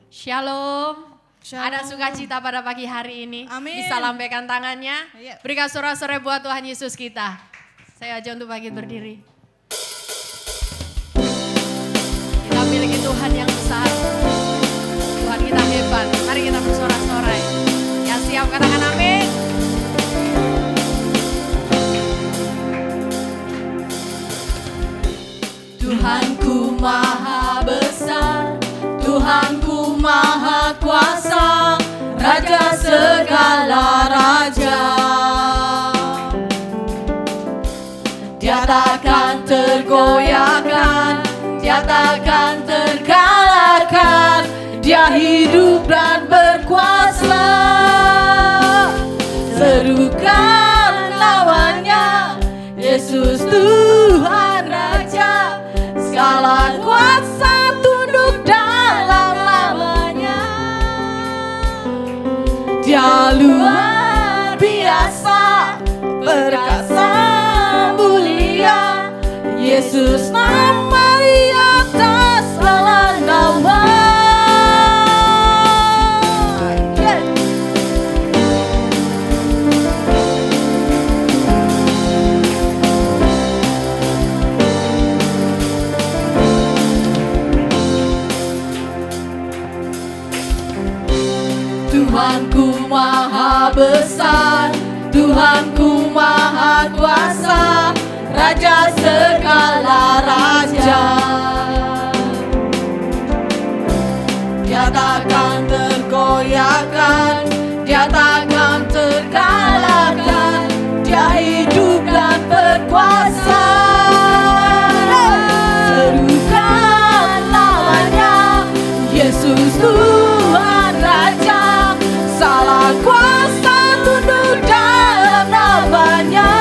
Shalom. Shalom. Ada sukacita pada pagi hari ini. Amin. Bisa lambaikan tangannya. Iya. Berikan sorak-sorai buat Tuhan Yesus kita. Saya aja untuk bangkit berdiri. Kita miliki Tuhan yang besar. Tuhan kita hebat. Mari kita bersorak-sorai. Yang siap katakan amin. Tuhanku maha besar, Tuhanku maha kuasa, Raja segala raja. Dia takkan tergoyahkan, dia takkan terkalahkan, dia hidup dan berkuasa. Serukan lawannya, Yesus Tuhan Raja, segala kuasa tunduk dalam namanya. Dia luar biasa, perkasa mulia, Yesus nama di atas segala nama. Tuhanku maha besar, Tuhanku maha kuasa, Raja segala raja. Dia takkan tergoyahkan, dia takkan terkalahkan, dia hidup dan berkuasa. Serukan namanya, Yesus Tuhan Raja, segala kuasa tunduk dalam namanya.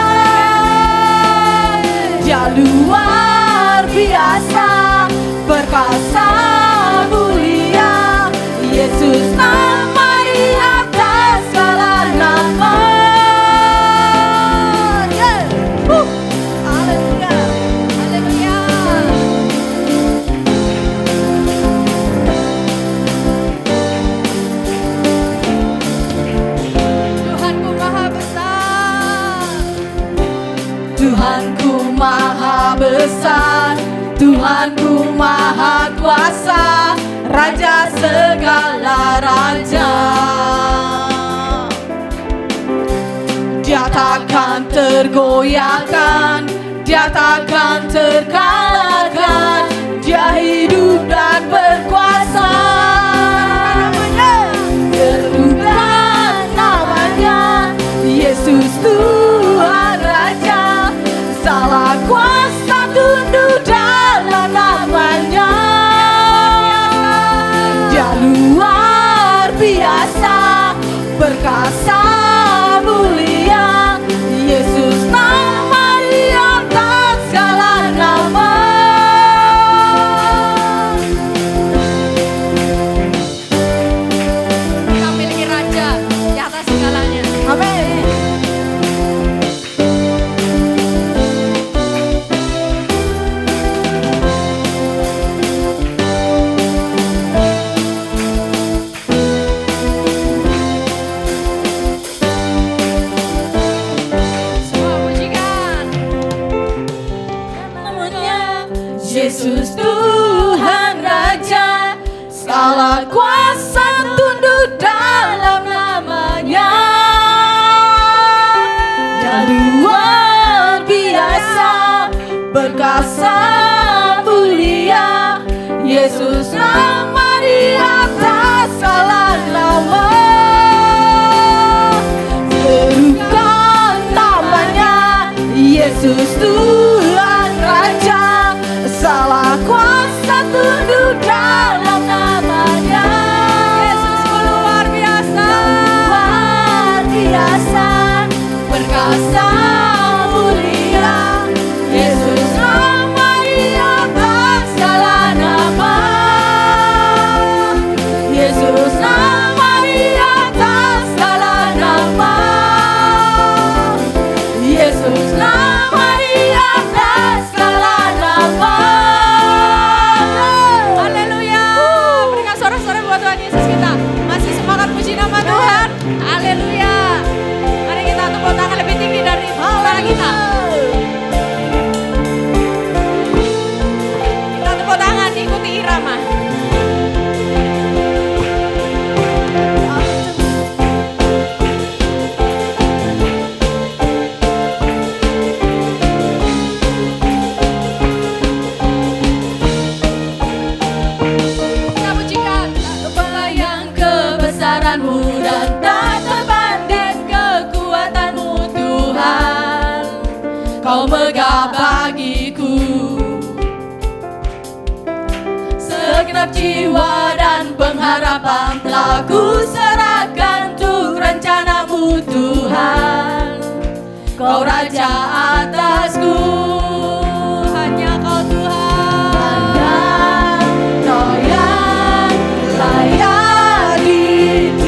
Dia luar biasa, perkasa mulia, Yesus nama di atas segala nama. Haleluya, haleluya. Tuhanku maha besar. Tuhanku maha besar, Tuhanku maha kuasa, Raja segala raja. Dia takkan tergoyahkan, dia takkan terkalahkan, dia hidup dan berkuasa. Serukan namanya, Yesus Tuhan Raja, segala kuasa tunduk dalam namanya. Dia luar biasa, perkasa mulia, Yesus nama di atas segala nama. Kita miliki Raja di atas segalanya. Amin. Semua pujikan. Namanya Yesus Tuhan Raja, segala kuasa tunduk dalam namanya. Dia luar biasa, perkasa mulia, Yesus nama di atas segala nama. Serukan namanya, Yesus Tuhan Raja, segala kuasa tunduk dalam namanya. Yesus luar biasa. Luar biasa, perkasa mulia, Yesus nama di atas segala nama. Yesus nama di atas segala nama. Yesus nama di atas kebesaran-Mu dan tak terbanding kekuatan-Mu Tuhan. Kau megah bagiku segenap jiwa dan pengharapan telah ku serahkan untuk rencana-Mu Tuhan. Kau Raja atasku, hanya Kau Tuhan. Hanya Kau yang layak ditinggikan.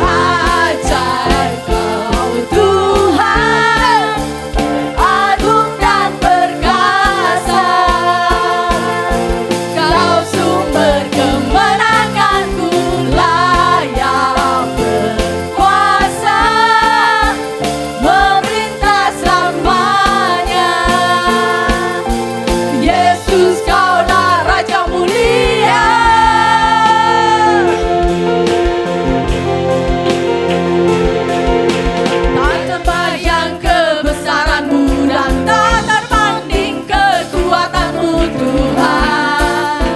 Ajaib Kau Tuhan, agung dan perkasa. Kau sumber kemenanganku, layak berkuasa, memerintah selamanya. Yesus, Kaulah Raja mulia. Tak terbayang kebesaran-Mu dan tak terbanding kekuatan-Mu Tuhan.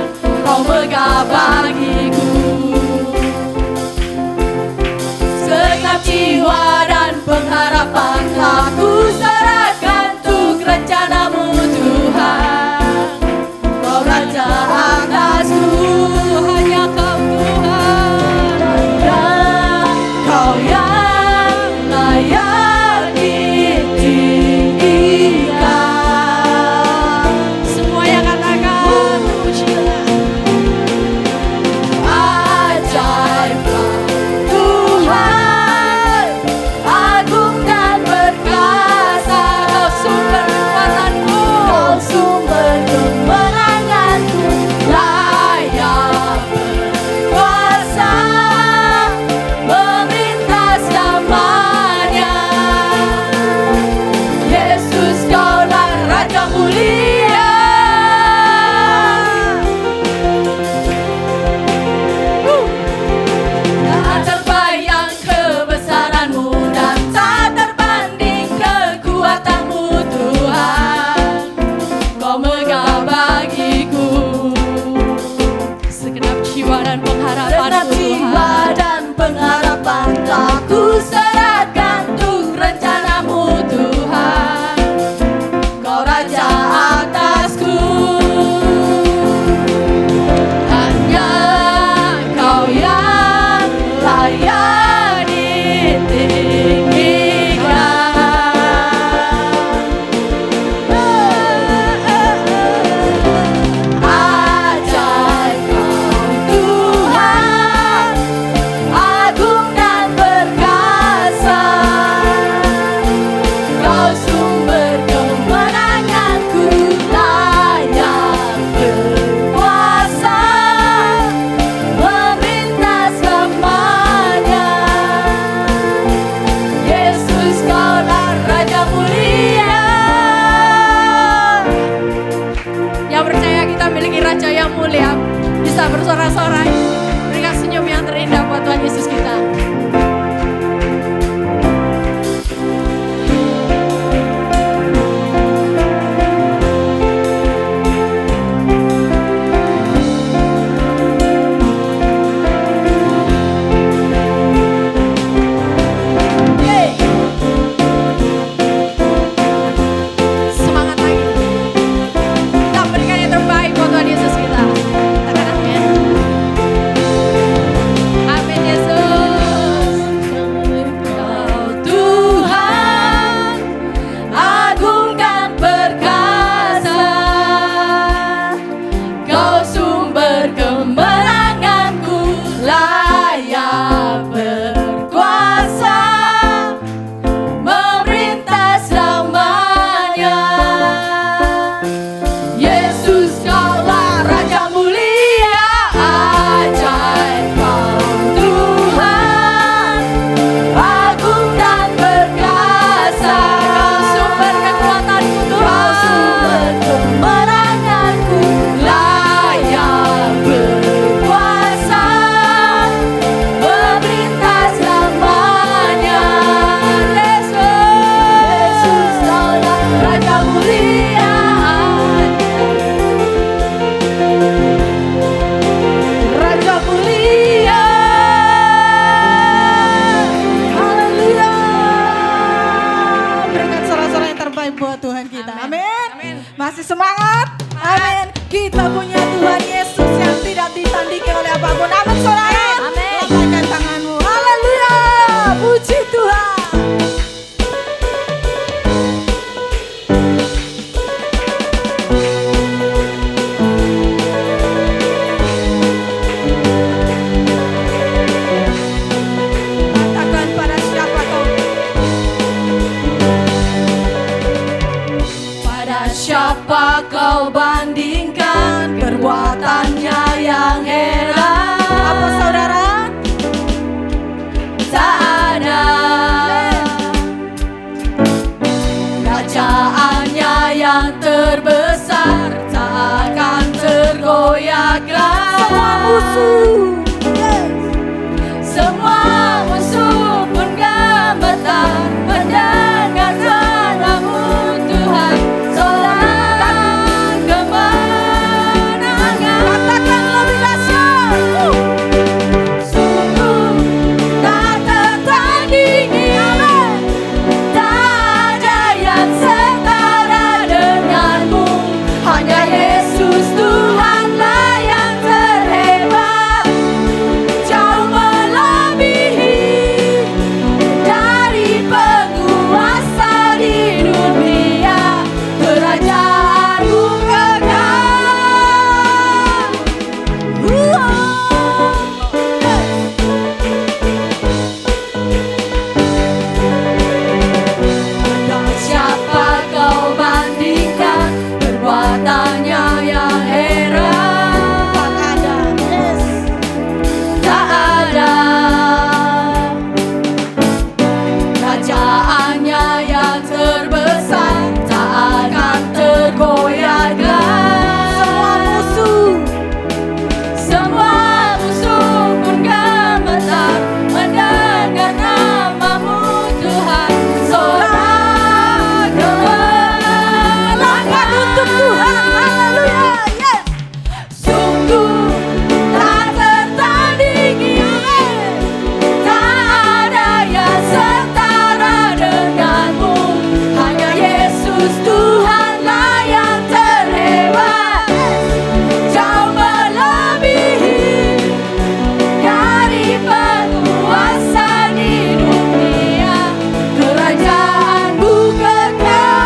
Kau megah bagiku segenap jiwa dan pengharapan telah ku serahkan untuk rencana-Mu Tuhan. Kau Raja atasku, hanya Kau Tuhan. Hanya Kau yang layak ditinggikan. Semua yang katakan pujilah. Ajaib Kau Tuhan, agung dan perkasa. Kau sumber kekuatanku, Kau sumber kemenanganku, layak berkuasa, memerintah selamanya. Yesus, Kaulah Raja mulia. Tak terbayang kebesaran-Mu dan tak terbanding kekuatan-Mu Tuhan. Kau megah bagiku Segenap jiwa dan pengharapan segenap jiwa dan pengharapan telah ku serahkan untuk rencana-Mu Tuhan. Kau Raja atasku, hanya Kau yang layak ditinggikan. Ajaib Kau Tuhan, agung dan perkasa. Kau sumber kemenanganku, layak berkuasa, memerintah selamanya. Yesus, Kaulah Raja mulia. Yang percaya kita miliki Raja yang mulia, bisa bersorak-sorai, berikan senyum yang terindah buat Tuhan Yesus kita. Semangat lagi. Kita berikan yang terbaik buat Tuhan Yesus kita. Katakan amin. Amin Yesus. Tuhan kita. Amin. Amin. Amin. Masih semangat? Amin. Kita punya Tuhan Yesus yang tidak ditandingi oleh apapun. Amin, saudara. Amin. Lambaikan tanganmu. Haleluya. Puji Tuhan. Katakan pada siapa kau? Pada siapa kau bandingkan perbuatannya yang heran? Apa saudara? Tak ada. Kerajaannya yang terbesar tak akan tergoyahkan. Semua musuh. Semua musuh pun gemetar mendengar namamu Tuhan, sorak kemenangan. Katakan lebih dahsyat. Sungguh tak tertandingi, tak ada yang setara denganmu. Hanya Yesus Tuhanlah yang terhebat, jauh melebihi dari penguasa di dunia. Kerajaanmu kekal. Dan siapa kau bandingkan perbuatannya yang heran? Tak ada. Kerajaannya yang terbesar tak akan tergoyahkan. Semua musuh pun gemetar mendengar namamu Tuhan, sorak kemenangan untuk Tuhan. Haleluya. Yes. Sungguh tak tertandingi, tak ada yang setara denganmu. Hanya Yesus Tuhanlah yang terhebat, jauh melebihi dari penguasa di dunia. Kerajaanmu kekal.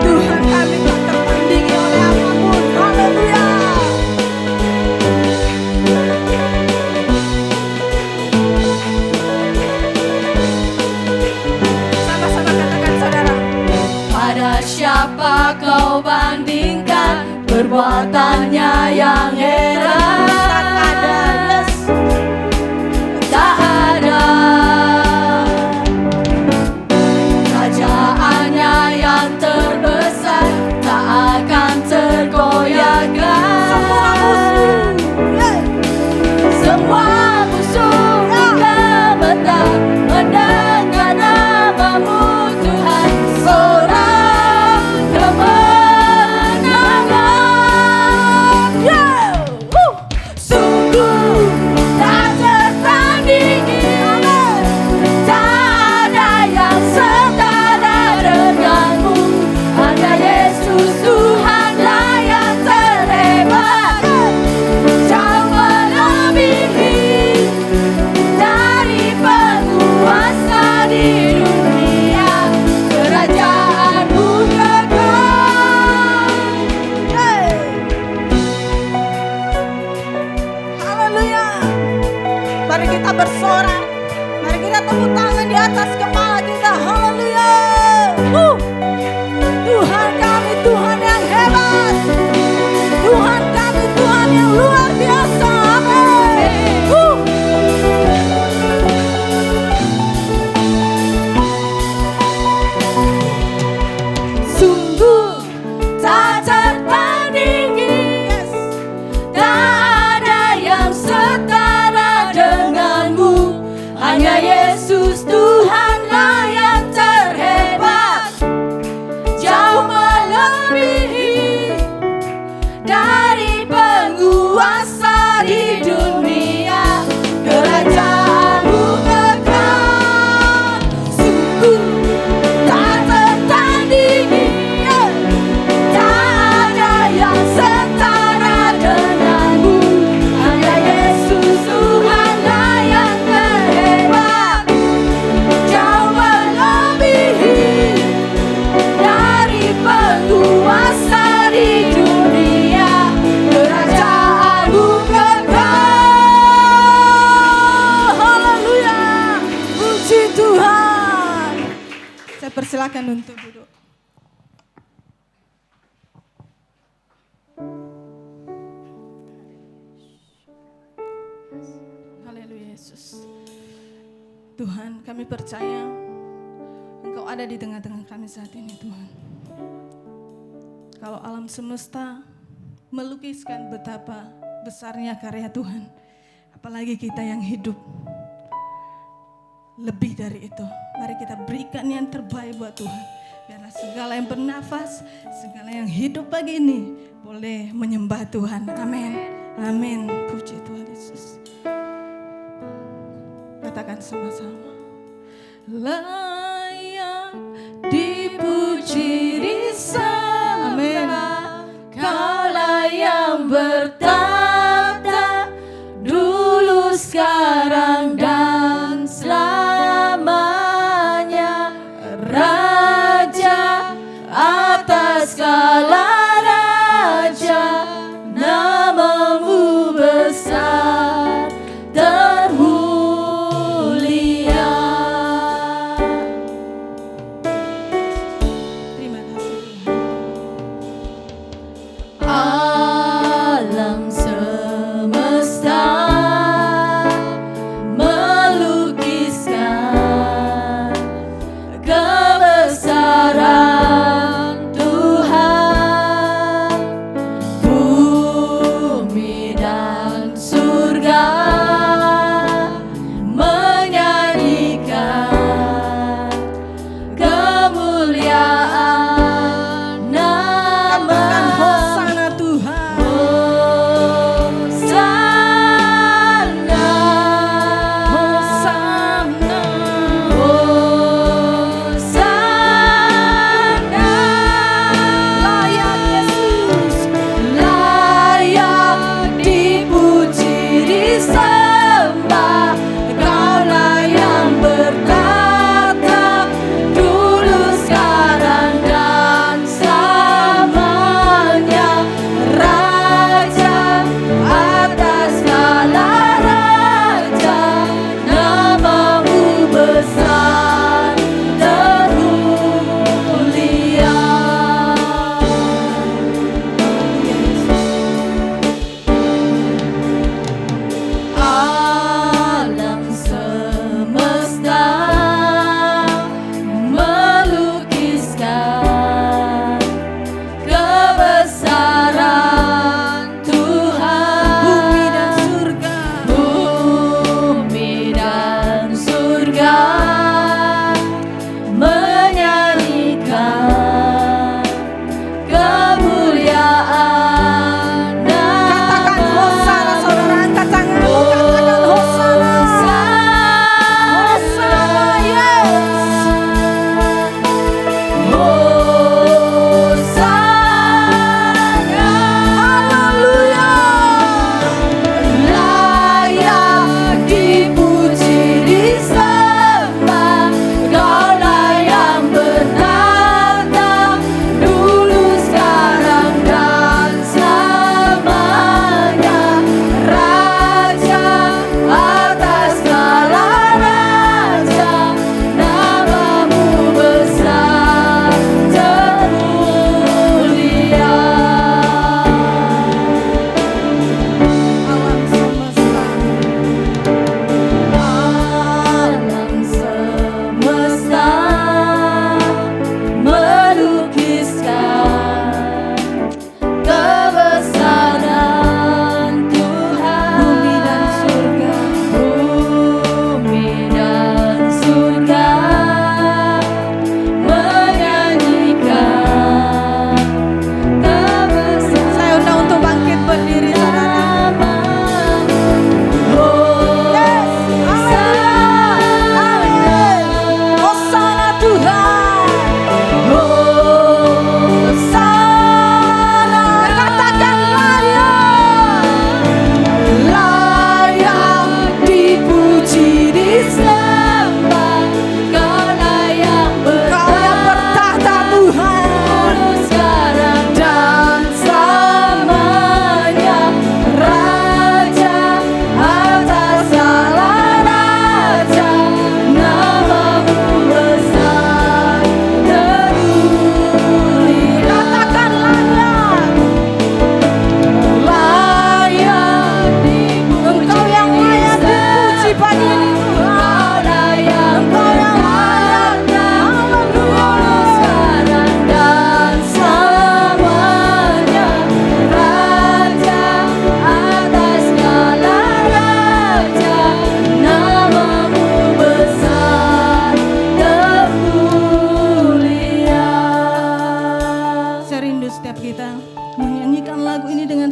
Tuhan kami tak tertandingi oleh apapun. Haleluya. Sama-sama katakan saudara. Pada siapa kau bandingkan perbuatannya yang heran? Tak ada. Kerajaannya yang terbesar tak akan tergoyahkan. Semua musuh gemetar mendengar namamu Tuhan, sorak kemenangan. Sungguh tak tertandingi, tak ada yang setara denganmu. Hanya Yesus Tuhanlah yang terhebat, jauh melebihi dari penguasa di dunia. Kerajaanmu kekal. Haleluya. Mari kita bersorak. Mari kita tepuk tangan di atas kepala kita. Haleluya. Tuhan kami Tuhan yang hebat. Tuhan kami Tuhan yang luar biasa. Amin. Sungguh tak tertandingi, tak ada yang setara denganmu. Hanya Yesus Tuhanlah yang terhebat, Persilakan untuk duduk. Haleluya Yesus. Tuhan, kami percaya Engkau ada di tengah-tengah kami saat ini, Tuhan. Kalau alam semesta melukiskan betapa besarnya karya Tuhan, apalagi kita yang hidup lebih dari itu. Mari kita berikan yang terbaik buat Tuhan. Biarlah segala yang bernafas, segala yang hidup pagi ini boleh menyembah Tuhan. Amin. Amin. Puji Tuhan Yesus. Katakan sama-sama. Layak dipuji di sana, Kaulah yang bertata dulu, sekarang dan selamanya. Raja atas segala raja, namamu besar termulia.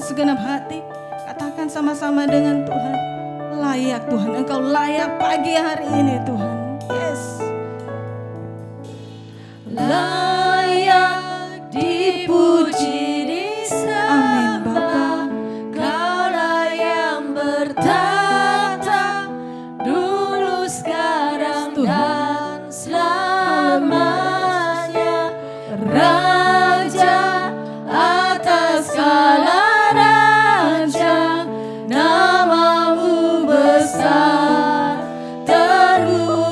segenap hati. Katakan sama-sama dengan Tuhan. Layak Tuhan, Engkau layak pagi hari ini Tuhan. Yes. Layak dipuji Amin, Bapa. disembah, Kaulah yang bertata dulu, sekarang, Tuhan. dan selamanya. Raja atas segala raja, namamu besar termulia.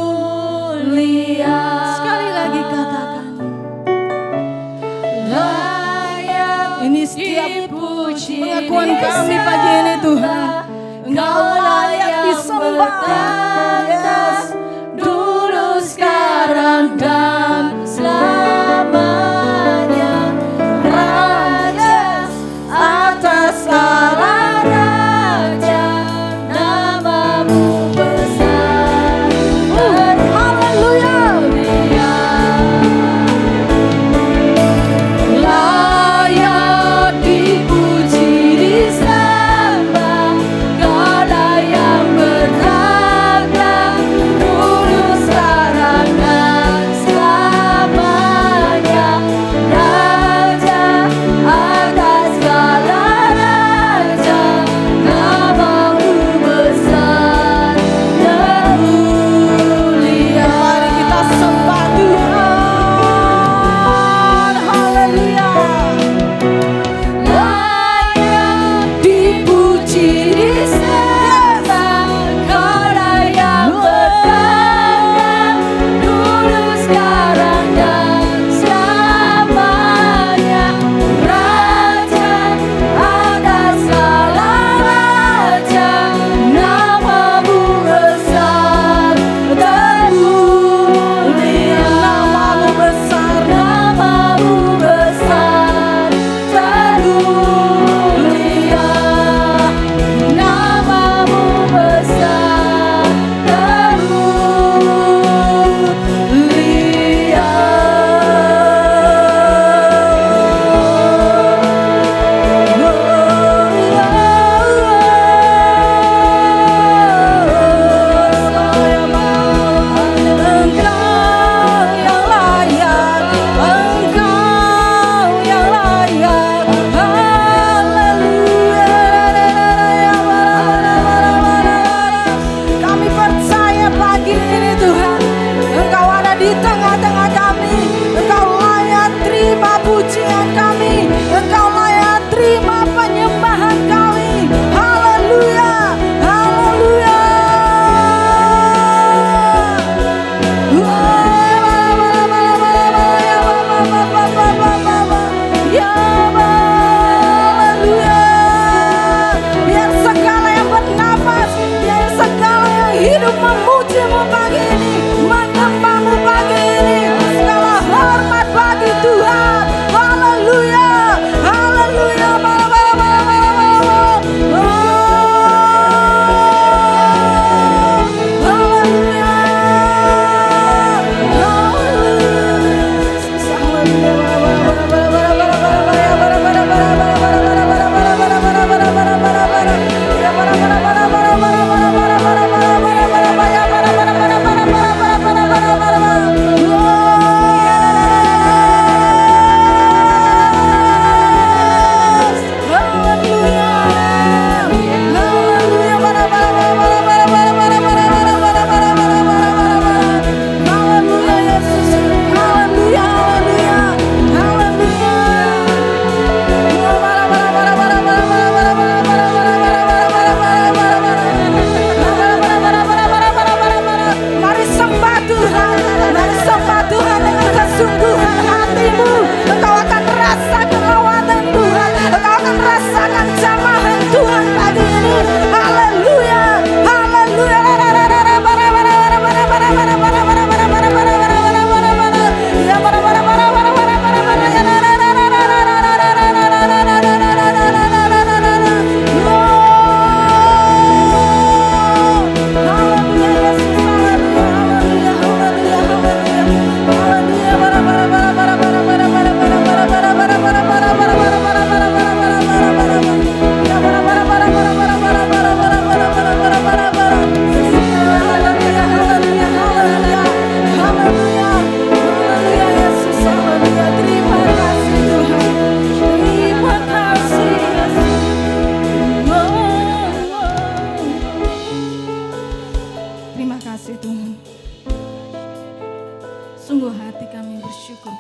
Sekali lagi katakan. Layak Ini setiap dipuji pengakuan kami pagi ini Tuhan. Engkau layak disembah. Yes. dulu, sekarang, dan selamanya. Raja atas segala raja, namamu besar termulia. Layak dipuji disembah, Kaulah yang bertata dulu, sekarang, dan selamanya.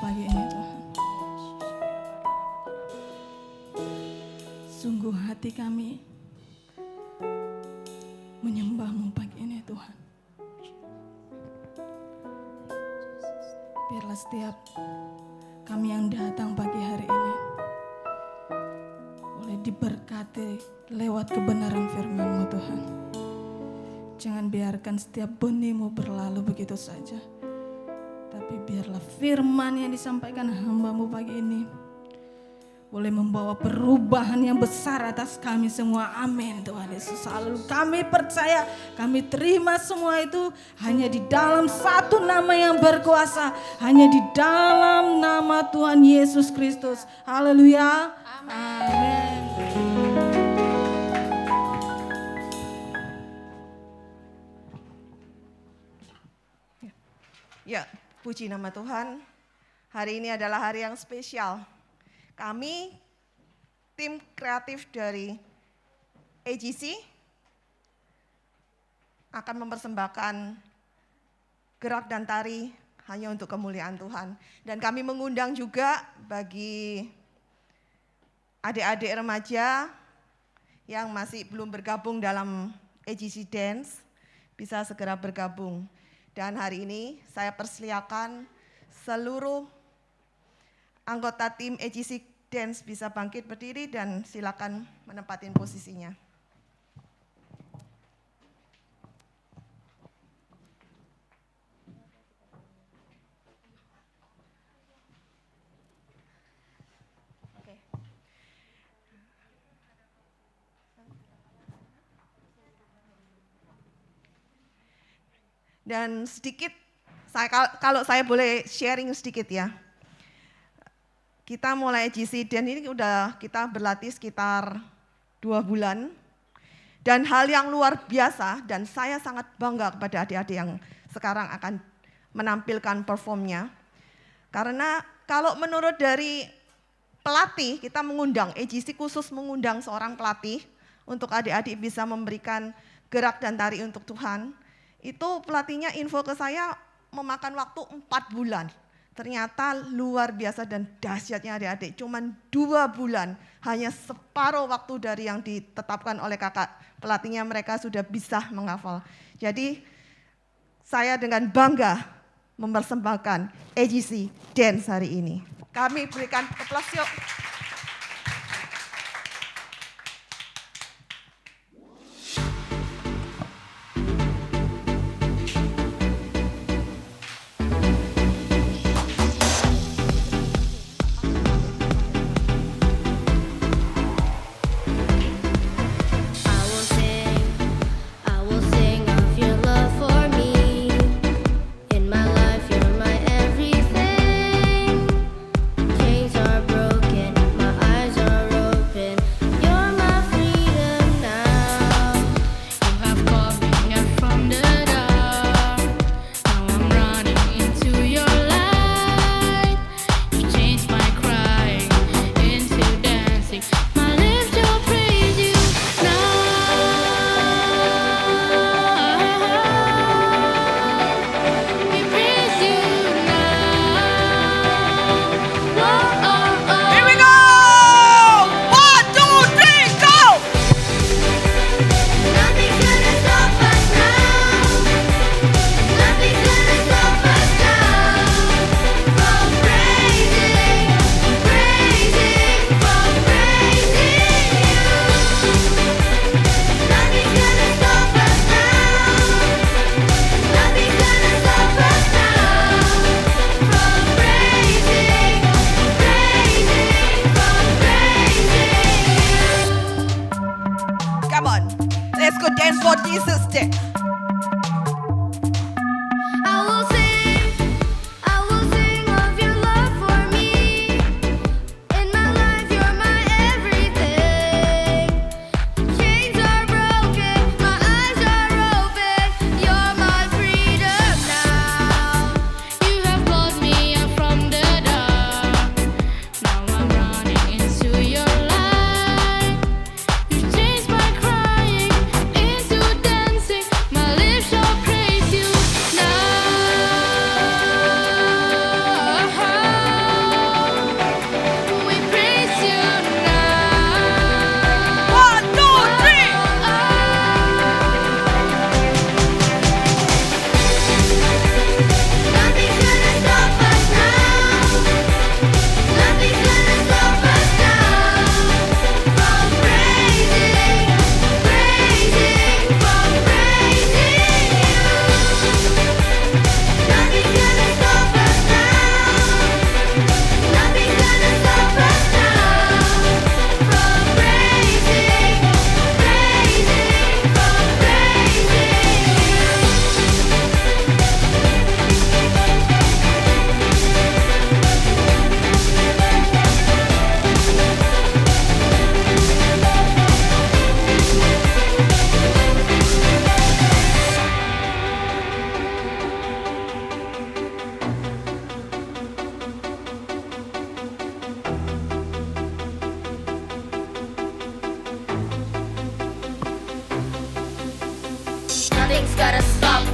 pagi ini Tuhan. Sungguh hati kami menyembah-Mu pagi ini Tuhan. Biarlah setiap kami yang datang pagi hari ini boleh diberkati lewat kebenaran firman-Mu Tuhan. Jangan biarkan setiap benih-Mu berlalu begitu saja. Tapi biarlah firman yang disampaikan hamba-Mu pagi ini boleh membawa perubahan yang besar atas kami semua. Amin Tuhan Yesus. Selalu kami percaya, kami terima semua itu hanya di dalam satu nama yang berkuasa. Hanya di dalam nama Tuhan Yesus Kristus. Haleluya. Amin. Ya, puji nama Tuhan. Hari ini adalah hari yang spesial. Kami, tim kreatif dari AGC, akan mempersembahkan gerak dan tari hanya untuk kemuliaan Tuhan. Dan kami mengundang juga bagi adik-adik remaja yang masih belum bergabung dalam AGC Dance, bisa segera bergabung. Dan hari ini saya persilakan seluruh anggota tim AGC Dance bisa bangkit berdiri dan silakan menempatin posisinya. Oke. Dan sedikit, kalau saya boleh sharing sedikit ya. Kita mulai AGC dan ini udah kita berlatih sekitar 2 bulan. Dan hal yang luar biasa dan saya sangat bangga kepada adik-adik yang sekarang akan menampilkan performnya. Karena kalau menurut dari pelatih, kita mengundang, AGC khusus mengundang seorang pelatih untuk adik-adik bisa memberikan gerak dan tari untuk Tuhan. Itu pelatihnya info ke saya memakan waktu 4 bulan. Ternyata luar biasa dan dahsyatnya adik-adik. Cuman 2 bulan, hanya separuh waktu dari yang ditetapkan oleh kakak pelatihnya, mereka sudah bisa menghafal. Jadi saya dengan bangga mempersembahkan AGC Dance hari ini. Kami berikan aplaus yuk. Chains are broken.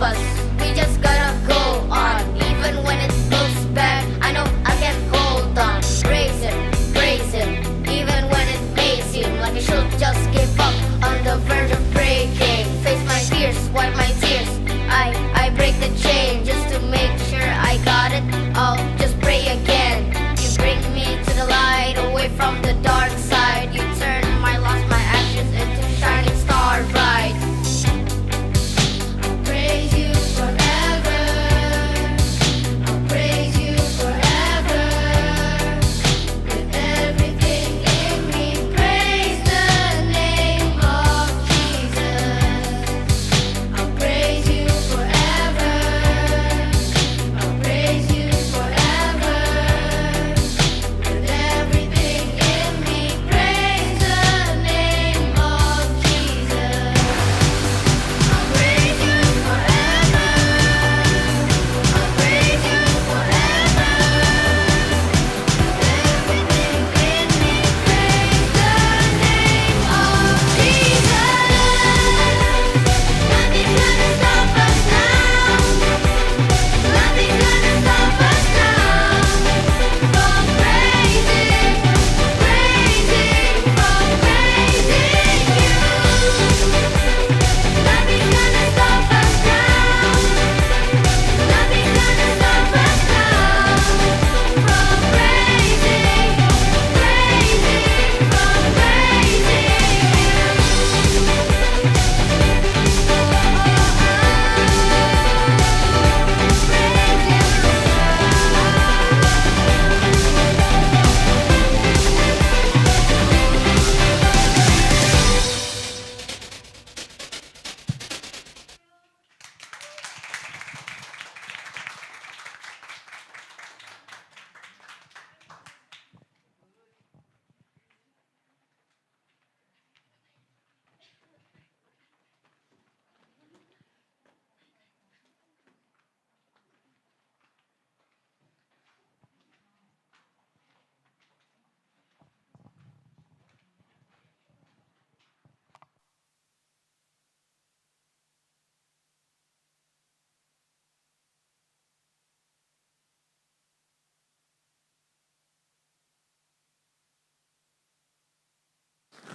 of us. We just gotta go on, even when it looks bad. I know I can hold on. Praise Him, even when it may seem like I should just give up on the verge of breaking. Face my fears, wipe my tears. I break the chain just to make sure I got it. I'll just pray again. You bring me to the light, away from the dark side. You turn my loss, my ashes into shining star bright. I'll praise you forever. I'll praise you forever. With everything in me, praise the name of Jesus. I'll praise you forever. I'll praise you forever. With everything in me, praise the name of Jesus. I'll praise you forever. I'll praise you forever. With everything in me, praise the name of Jesus. Nothing's gonna stop us now. Nothing's gonna stop us now from praising, from praising you. Nothing's gonna stop us now. Nothing's gonna stop us now from praising, from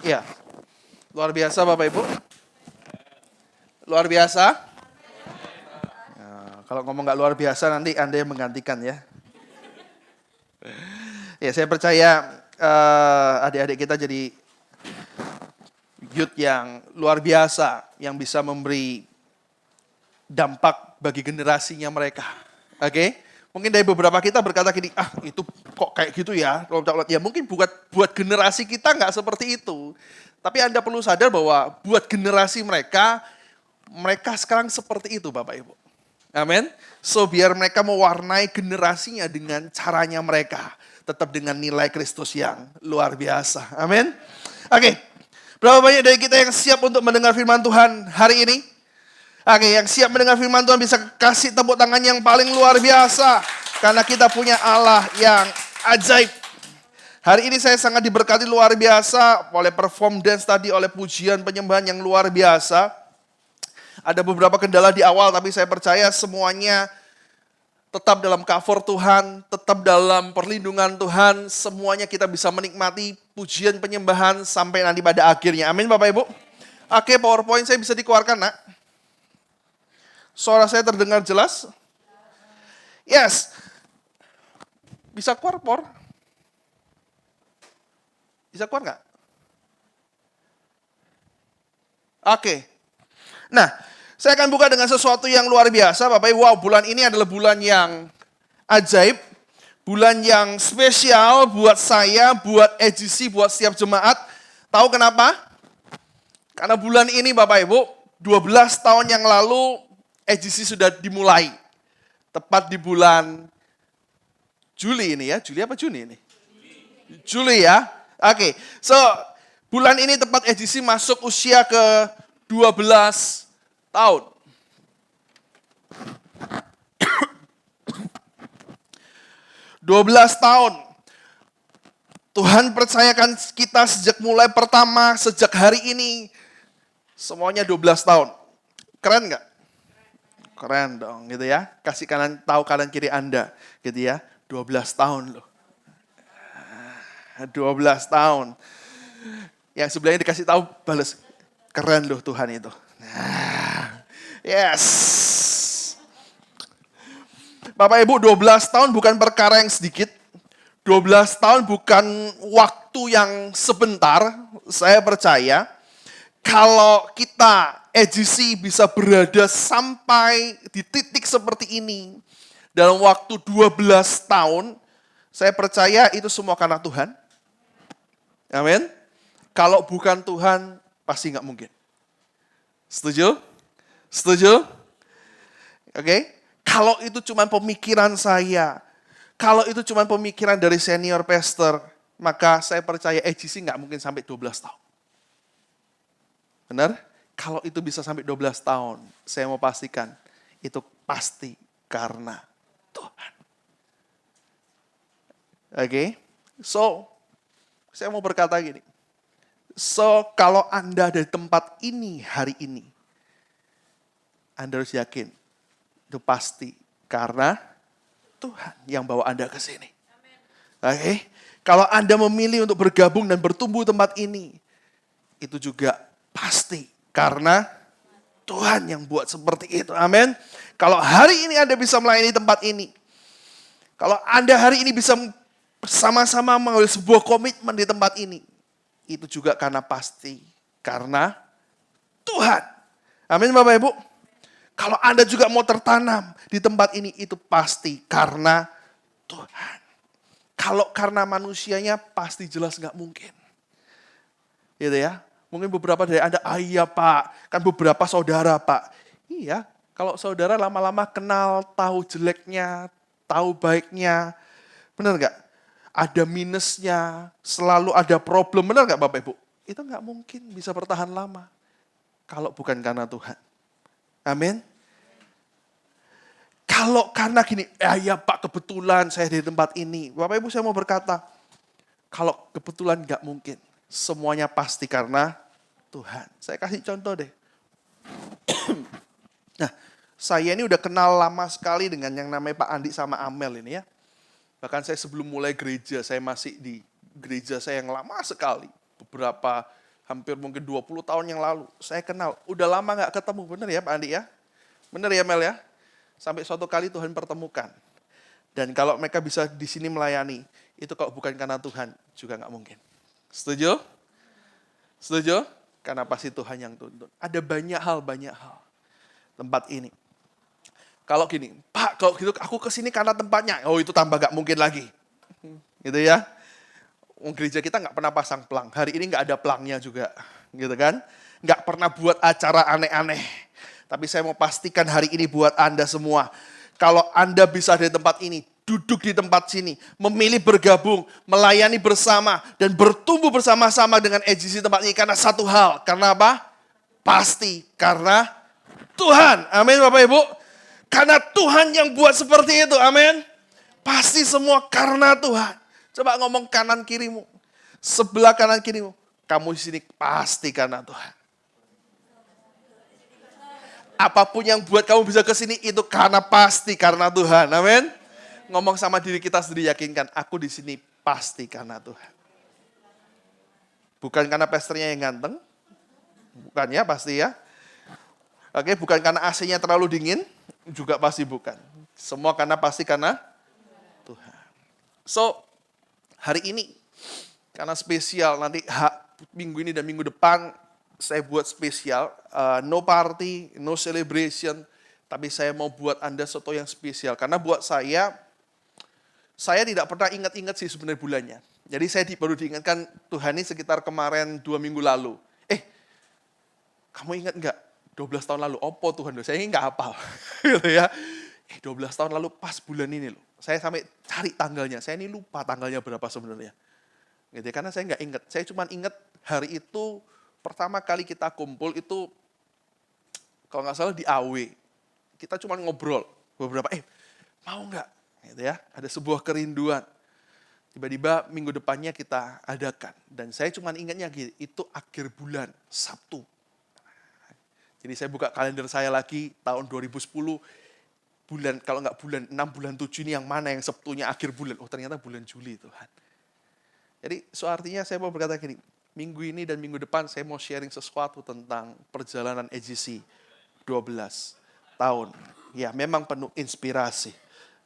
Iya, luar biasa Bapak Ibu. Luar biasa. Nah, kalau ngomong nggak luar biasa nanti Anda yang menggantikan ya. Ya saya percaya adik-adik kita jadi youth yang luar biasa, yang bisa memberi dampak bagi generasinya mereka. Oke? Mungkin dari beberapa kita berkata gini, itu kok kayak gitu ya. Ya mungkin buat generasi kita nggak seperti itu. Tapi Anda perlu sadar bahwa buat generasi mereka sekarang seperti itu Bapak Ibu. Amin. So biar mereka mewarnai generasinya dengan caranya mereka. Tetap dengan nilai Kristus yang luar biasa. Amin. Oke. Berapa banyak dari kita yang siap untuk mendengar firman Tuhan hari ini? Oke, yang siap mendengar firman Tuhan bisa kasih tepuk tangan yang paling luar biasa. Karena kita punya Allah yang ajaib. Hari ini saya sangat diberkati luar biasa oleh perform dance tadi, oleh pujian penyembahan yang luar biasa. Ada beberapa kendala di awal, tapi saya percaya semuanya tetap dalam cover Tuhan, tetap dalam perlindungan Tuhan. Semuanya kita bisa menikmati pujian penyembahan sampai nanti pada akhirnya. Amin Bapak Ibu. Oke, PowerPoint saya bisa dikeluarkan nak. Suara saya terdengar jelas? Yes. Bisa keluar, Por? Bisa keluar nggak? Oke. Nah, saya akan buka dengan sesuatu yang luar biasa, Bapak Ibu. Wow, bulan ini adalah bulan yang ajaib. Bulan yang spesial buat saya, buat EGC, buat setiap jemaat. Tahu kenapa? Karena bulan ini, Bapak Ibu, 12 tahun yang lalu, EGC sudah dimulai. Tepat di bulan Juli ini ya. Juli apa Juni ini? Juli ya. Oke. So, bulan ini tepat EGC masuk usia ke 12 tahun. tahun. Tuhan percayakan kita sejak mulai pertama, sejak hari ini. Semuanya 12 tahun. Keren nggak? Keren dong gitu ya. Kasih tahu kanan kiri Anda gitu ya. 12 tahun loh. 12 tahun. Yang sebelahnya dikasih tahu balas. Keren loh Tuhan itu. Nah, yes. Bapak Ibu, 12 tahun bukan perkara yang sedikit. 12 tahun bukan waktu yang sebentar. Saya percaya kalau kita EGC bisa berada sampai di titik seperti ini dalam waktu 12 tahun, saya percaya itu semua karena Tuhan. Amin. Kalau bukan Tuhan, pasti nggak mungkin. Setuju? Setuju? Oke? Kalau itu cuma pemikiran saya, kalau itu cuma pemikiran dari senior pastor, maka saya percaya EGC nggak mungkin sampai 12 tahun. Benar? Kalau itu bisa sampai 12 tahun, saya mau pastikan itu pasti karena Tuhan. Oke? So, saya mau berkata gini. So, kalau Anda ada di tempat ini hari ini, Anda harus yakin itu pasti karena Tuhan yang bawa Anda ke sini. Oke? Kalau Anda memilih untuk bergabung dan bertumbuh di tempat ini, itu juga pasti karena Tuhan yang buat seperti itu. Amin. Kalau hari ini Anda bisa melayani tempat ini, kalau Anda hari ini bisa bersama-sama mengambil sebuah komitmen di tempat ini, itu juga karena pasti karena Tuhan. Amin Bapak Ibu. Kalau Anda juga mau tertanam di tempat ini, itu pasti karena Tuhan. Kalau karena manusianya pasti jelas nggak mungkin. Gitu ya. Mungkin beberapa dari Anda, iya Pak, kan beberapa saudara Pak. Iya, kalau saudara lama-lama kenal, tahu jeleknya, tahu baiknya. Benar nggak? Ada minusnya, selalu ada problem. Benar nggak Bapak Ibu? Itu nggak mungkin bisa bertahan lama. Kalau bukan karena Tuhan. Amin. Kalau karena gini, ya Pak kebetulan saya di tempat ini. Bapak Ibu saya mau berkata, kalau kebetulan nggak mungkin. Semuanya pasti karena Tuhan. Saya kasih contoh deh. Nah, saya ini udah kenal lama sekali dengan yang namanya Pak Andi sama Amel ini ya. Bahkan saya sebelum mulai gereja, saya masih di gereja saya yang lama sekali. Beberapa, hampir mungkin 20 tahun yang lalu. Saya kenal, udah lama gak ketemu. Bener ya Pak Andi ya? Bener ya Mel ya? Sampai suatu kali Tuhan pertemukan. Dan kalau mereka bisa di sini melayani, itu kalau bukan karena Tuhan, juga gak mungkin. Setuju? Setuju? Karena pasti Tuhan yang tuntun. Ada banyak hal tempat ini. Kalau gini, Pak, kalau gitu aku kesini karena tempatnya. Oh itu tambah gak mungkin lagi. Gitu ya. Gereja kita gak pernah pasang pelang. Hari ini gak ada pelangnya juga. Gitu kan. Gak pernah buat acara aneh-aneh. Tapi saya mau pastikan hari ini buat Anda semua. Kalau Anda bisa di tempat ini, duduk di tempat sini, memilih bergabung, melayani bersama, dan bertumbuh bersama-sama dengan EGC tempat ini. Karena satu hal, karena apa? Pasti karena Tuhan. Amin Bapak Ibu. Karena Tuhan yang buat seperti itu, amin. Pasti semua karena Tuhan. Coba ngomong kanan kirimu, sebelah kanan kirimu. Kamu di sini pasti karena Tuhan. Apapun yang buat kamu bisa ke sini itu karena pasti karena Tuhan, amin. Ngomong sama diri kita sendiri, yakinkan, aku di sini pasti karena Tuhan. Bukan karena pastornya yang ganteng, bukan ya, pasti ya. Oke, bukan karena AC-nya terlalu dingin, juga pasti bukan. Semua pasti karena Tuhan. So, hari ini, karena spesial, nanti minggu ini dan minggu depan, saya buat spesial, no party, no celebration, tapi saya mau buat Anda sesuatu yang spesial. Karena buat saya tidak pernah ingat-ingat sih sebenarnya bulannya. Jadi saya baru diingatkan Tuhan ini sekitar kemarin 2 minggu lalu. Kamu ingat nggak 12 tahun lalu? Opo Tuhan, saya nggak hafal. Gitu ya. 12 tahun lalu pas bulan ini loh. Saya sampai cari tanggalnya. Saya ini lupa tanggalnya berapa sebenarnya. Gitu ya, karena saya nggak ingat. Saya cuma ingat hari itu pertama kali kita kumpul itu kalau nggak salah di AW. Kita cuma ngobrol beberapa, mau nggak? Gitu ya, ada sebuah kerinduan. Tiba-tiba minggu depannya kita adakan. Dan saya cuma ingatnya gitu, itu akhir bulan, Sabtu. Jadi saya buka kalender saya lagi tahun 2010, bulan kalau nggak bulan 6, bulan 7 ini yang mana yang Sabtunya akhir bulan. Oh ternyata bulan Juli Tuhan. Jadi so artinya saya mau berkata gini, minggu ini dan minggu depan saya mau sharing sesuatu tentang perjalanan EGC 12 tahun. Ya memang penuh inspirasi,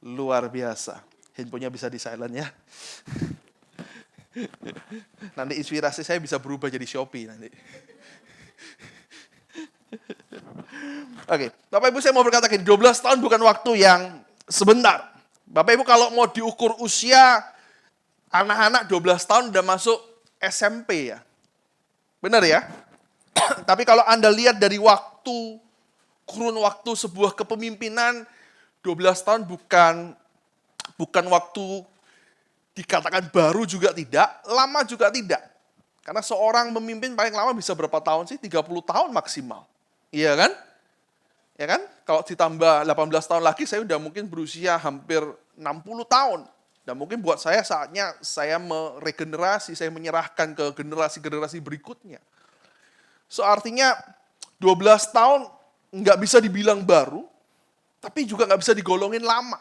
luar biasa. Handphonenya bisa di silent ya. Nanti inspirasi saya bisa berubah jadi Shopee nanti. Oke, Bapak Ibu saya mau berkata gini, 12 tahun bukan waktu yang sebentar. Bapak Ibu kalau mau diukur usia, anak-anak 12 tahun udah masuk SMP ya. Benar ya? Tapi kalau Anda lihat dari waktu, kurun waktu sebuah kepemimpinan, 12 tahun bukan waktu dikatakan baru juga tidak, lama juga tidak. Karena seorang memimpin paling lama bisa berapa tahun sih? 30 tahun maksimal. Iya kan? Ya kan? Kalau ditambah 18 tahun lagi, saya udah mungkin berusia hampir 60 tahun. Dan mungkin buat saya saatnya saya meregenerasi, saya menyerahkan ke generasi-generasi berikutnya. So artinya 12 tahun nggak bisa dibilang baru, tapi juga nggak bisa digolongin lama.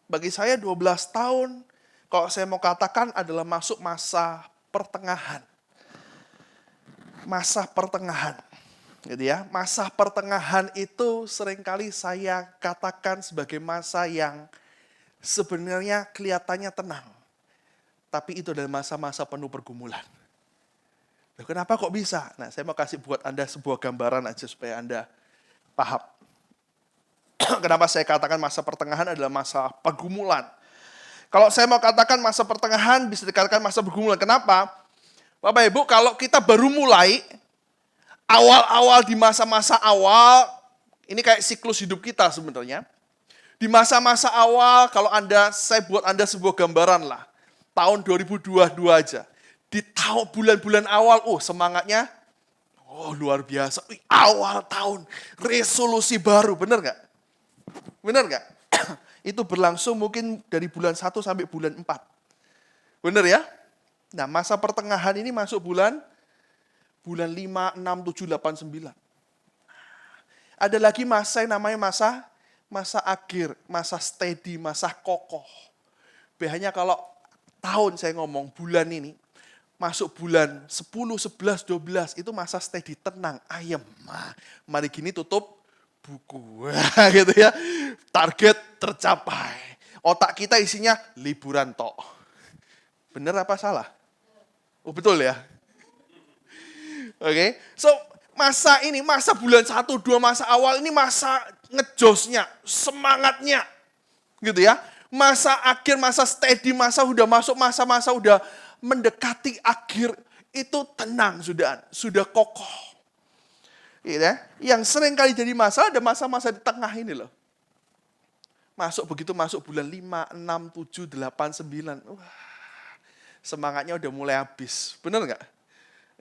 Bagi saya 12 tahun, kalau saya mau katakan adalah masuk masa pertengahan. Masa pertengahan. Gitu ya. Masa pertengahan itu seringkali saya katakan sebagai masa yang sebenarnya kelihatannya tenang. Tapi itu adalah masa-masa penuh pergumulan. Loh, kenapa kok bisa? Nah, saya mau kasih buat Anda sebuah gambaran aja supaya Anda paham. Kenapa saya katakan masa pertengahan adalah masa pergumulan. Kalau saya mau katakan masa pertengahan bisa dikatakan masa pergumulan. Kenapa? Bapak Ibu, kalau kita baru mulai, awal-awal di masa-masa awal, ini kayak siklus hidup kita sebenarnya. Di masa-masa awal, kalau saya buat Anda sebuah gambaran lah. Tahun 2022 aja. Di bulan-bulan awal, semangatnya, luar biasa. Awal tahun, resolusi baru, benar nggak? Benar nggak? Itu berlangsung mungkin dari bulan 1 sampai bulan 4. Benar ya? Nah, masa pertengahan ini masuk bulan 5, 6, 7, 8, 9. Ada lagi masa yang namanya masa akhir, masa steady, masa kokoh. Biasanya kalau tahun saya ngomong bulan ini, masuk bulan 10, 11, 12, itu masa steady, tenang, ayem. Mari gini tutup buku, gitu ya. Target tercapai. Otak kita isinya liburan tok. Bener apa salah? Oh betul ya. Oke, so masa ini, masa bulan 1, 2, masa awal ini masa ngejosnya, semangatnya. Gitu ya. Masa akhir, masa steady, masa udah masuk masa-masa udah mendekati akhir, itu tenang sudah kokoh. Ya, yang sering kali jadi masalah ada masa-masa di tengah ini loh. Begitu masuk bulan 5, 6, 7, 8, 9. Wah, semangatnya udah mulai habis. Bener nggak?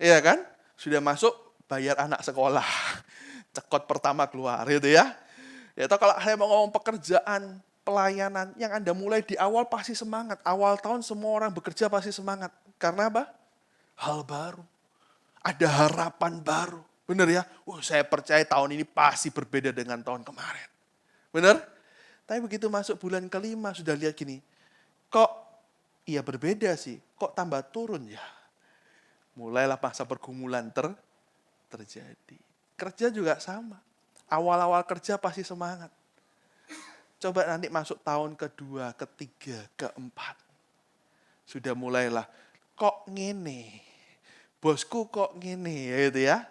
Iya kan? Sudah masuk bayar anak sekolah. Cekot pertama keluar gitu ya. Ya atau kalau saya mau ngomong pekerjaan, pelayanan, yang Anda mulai di awal pasti semangat. Awal tahun semua orang bekerja pasti semangat. Karena apa? Hal baru. Ada harapan baru. Benar ya? Saya percaya tahun ini pasti berbeda dengan tahun kemarin. Benar? Tapi begitu masuk bulan kelima sudah lihat gini. Kok iya berbeda sih? Kok tambah turun ya? Mulailah masa pergumulan terjadi. Kerja juga sama. Awal-awal kerja pasti semangat. Coba nanti masuk tahun kedua, ketiga, keempat. Sudah mulailah. Kok ngene? Bosku kok ngene? Gitu ya.